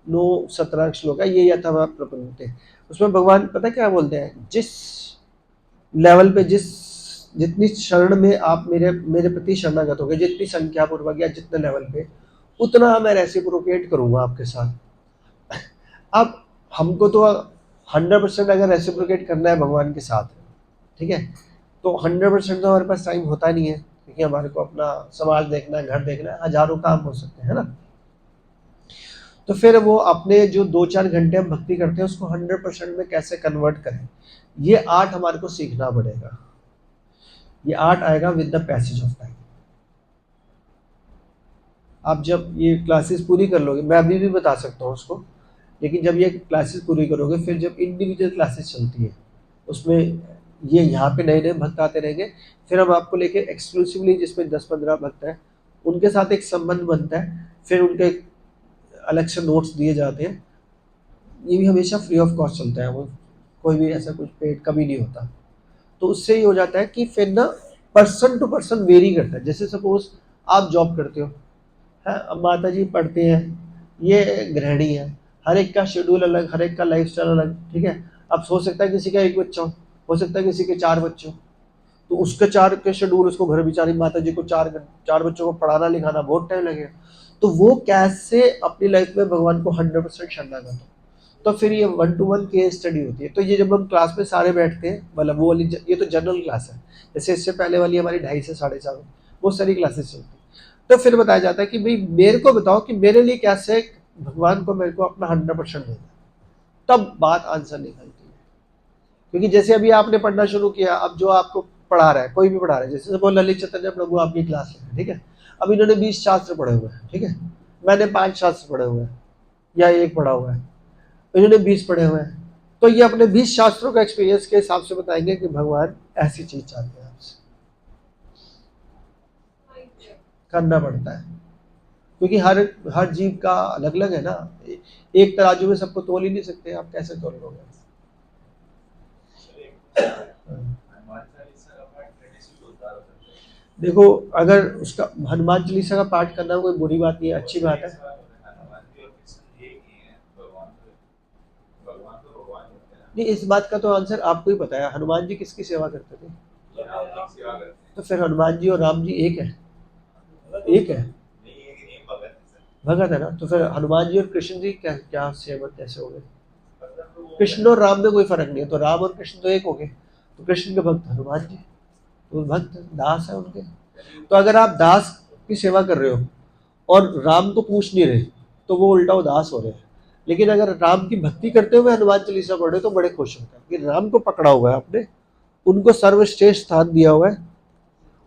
Speaker 1: 9-17 श्लोक है, ये यथा माम प्रपद्यन्ते। उसमें भगवान पता क्या बोलते हैं, जिस लेवल पे जितनी शरण में आप मेरे प्रति शरणागत हो गए, जितनी संख्या पूर्वक या जितने लेवल पे, उतना मैं रेसिप्रोकेट करूंगा आपके साथ। अब हमको तो 100% अगर रेसिप्रोकेट करना है भगवान के साथ, ठीक है, तो 100% तो हमारे पास टाइम होता नहीं है, क्योंकि हमारे को अपना समाज देखना है, घर देखना है, हजारों काम हो सकते हैं ना। तो फिर वो अपने जो 2-4 घंटे हम भक्ति करते हैं उसको 100% में कैसे कन्वर्ट करें, ये आर्ट हमारे को सीखना पड़ेगा। ये आर्ट आएगा with the passage of time. आप जब ये क्लासेस पूरी कर लोगे, मैं अभी भी बता सकता हूँ उसको, लेकिन जब ये क्लासेस पूरी करोगे, फिर जब इंडिविजुअल क्लासेस चलती है उसमें ये यहाँ पे नए नए भक्त आते रहेंगे, फिर हम आपको लेके एक्सक्लूसिवली जिसमें 10-15 भक्त हैं उनके साथ एक संबंध बनता है, फिर उनके अलग से नोट्स दिए जाते हैं। ये भी हमेशा फ्री ऑफ कॉस्ट चलता है, वो कोई भी ऐसा कुछ पेड कभी नहीं होता। तो उससे ये हो जाता है कि फिर ना पर्सन टू पर्सन वेरी करता है। जैसे सपोज आप जॉब करते हो, है, अब माता जी पढ़ते हैं, ये गृहिणी है, हर एक का शेड्यूल अलग, हर एक का लाइफ स्टाइल अलग, ठीक है। अब हो सकता है किसी का 1 बच्चा हो सकता है किसी के 4 बच्चे हो, तो उसके 4 के शेड्यूल, उसको घर बेचारी माता जी को 4 बच्चों को पढ़ाना लिखाना बहुत टाइम लगेगा। तो वो कैसे अपनी लाइफ में भगवान को 100% शरणागत हो, तो फिर ये 1 to 1 केस स्टडी होती है। तो ये जब हम क्लास में सारे बैठते हैं, मतलब वो वाली ये तो जनरल क्लास है, जैसे इससे पहले वाली हमारी 2:30 से 4:30 वो सारी क्लासेस चलती है। तो फिर बताया जाता है कि भाई मेरे को बताओ कि मेरे लिए कैसे भगवान को मेरे को अपना 100% देना, तब बात आंसर निकलती है। क्योंकि जैसे अभी आपने पढ़ना शुरू किया, अब जो आपको पढ़ा रहा है, कोई भी पढ़ा रहा है, जैसे वो ललित चैतन्य प्रभु आपकी क्लास ले, ठीक है, अब इन्होंने 20 शास्त्र पढ़े हुए हैं, ठीक है, मैंने 5 शास्त्र पढ़े हुए हैं या 1 पढ़ा हुआ है, इन्होंने 20 पढ़े हुए हैं, तो ये अपने 20 शास्त्रों का एक्सपीरियंस के हिसाब से बताएंगे कि भगवान ऐसी चीज चाहते हैं आपसे। करना पड़ता है, क्योंकि हर जीव का अलग अलग है ना, एक तराजू में सबको तोल ही नहीं सकते, आप कैसे तोल लोगे? देखो, अगर उसका हनुमान चालीसा का पाठ करना कोई बुरी बात नहीं है, अच्छी बात है। नहीं, इस बात का तो आंसर आपको ही पता है, हनुमान जी किसकी सेवा करते थे? तो फिर हनुमान जी और राम जी एक है, एक है, भगत है ना, तो फिर हनुमान जी और कृष्ण जी क्या क्या सेवा कैसे हो गए? कृष्ण और राम में कोई फर्क नहीं है, तो राम और कृष्ण तो एक हो गए, तो कृष्ण के भक्त हनुमान जी, तो भक्त दास है उनके। तो अगर आप दास की सेवा कर रहे हो और राम को पूछ नहीं रहे, तो वो उल्टा उदास हो रहे हैं। लेकिन अगर राम की भक्ति करते हुए हनुमान चालीसा पढ़ रहे हो तो बड़े खुश होते हैं कि राम को पकड़ा हुआ है आपने, उनको सर्वश्रेष्ठ स्थान दिया हुआ है,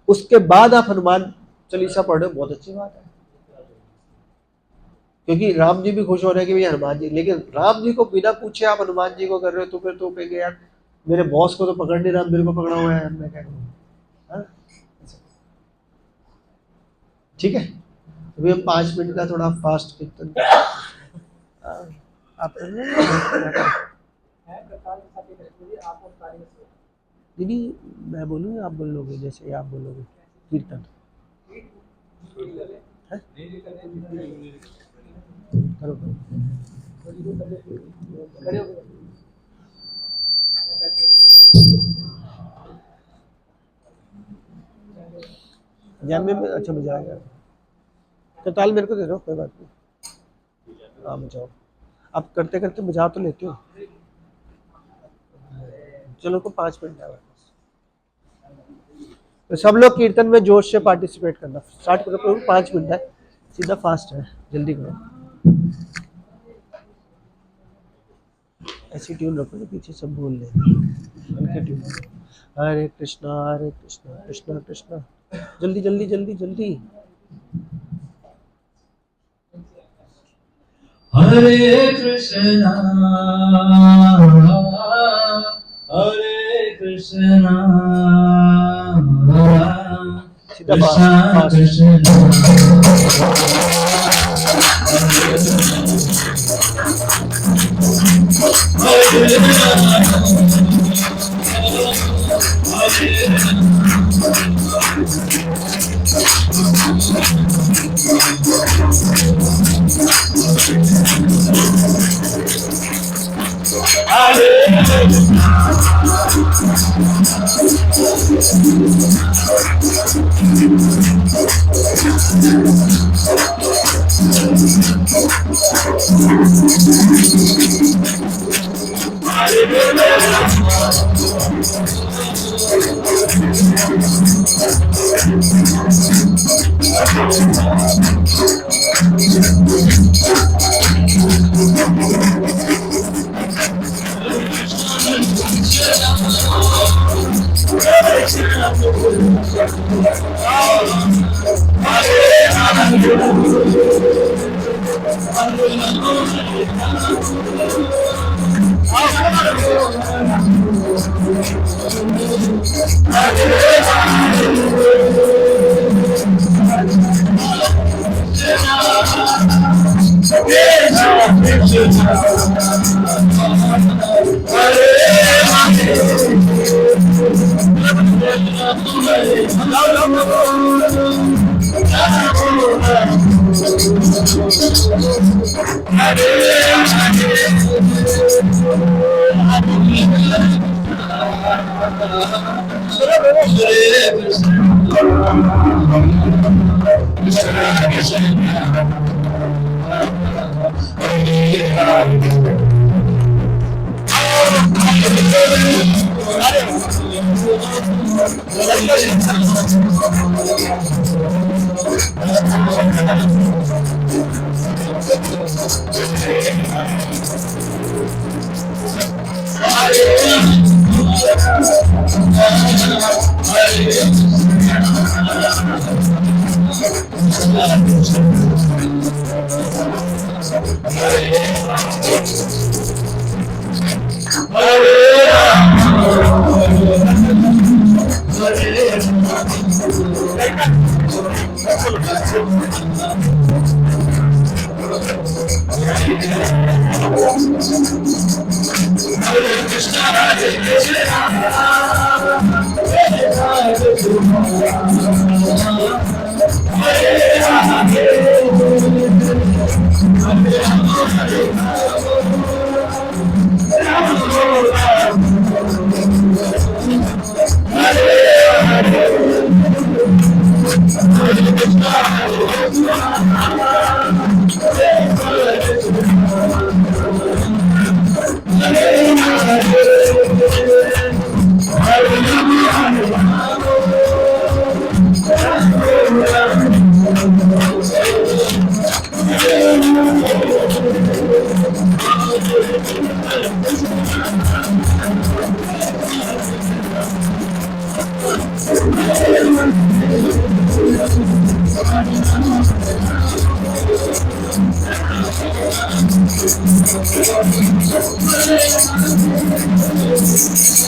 Speaker 1: उसके बाद आप हनुमान चालीसा पढ़ रहे हो, बहुत अच्छी बात है। क्योंकि राम जी भी खुश हो रहे हैं कि भैया हनुमान जी, लेकिन राम जी को बिना पूछे आप हनुमान जी को कर रहे हो, तो फिर तो कहेंगे यार मेरे बॉस को तो पकड़ नहीं रहा, मेरे को पकड़ा हुआ है, मैं क्या करूँ? हाँ? ठीक है, अभी हम 5 मिनट का थोड़ा फास्ट कीर्तन आप दीदी, मैं बोलूँ आप बोल लोगे, जैसे आप बोलोगे कीर्तन है? करो जैम में अच्छा बजाएगा, तो ताल मेरे को दे दो, कोई बात नहीं। हाँ बजाओ, आप करते करते बजा तो लेते हो। चलो को 5 मिनट है, तो सब लोग कीर्तन में जोश से पार्टिसिपेट करना, स्टार्ट करो। 5 मिनट है, सीधा फास्ट है, जल्दी करो। ऐसी ट्यून रखो जो पीछे सब बोल लें, हल्के ट्यून। हरे कृष्णा कृष्णा कृष्णा, जल्दी जल्दी जल्दी जल्दी।
Speaker 3: हरे कृष्णा कृष्णा
Speaker 1: सीधा फास्ट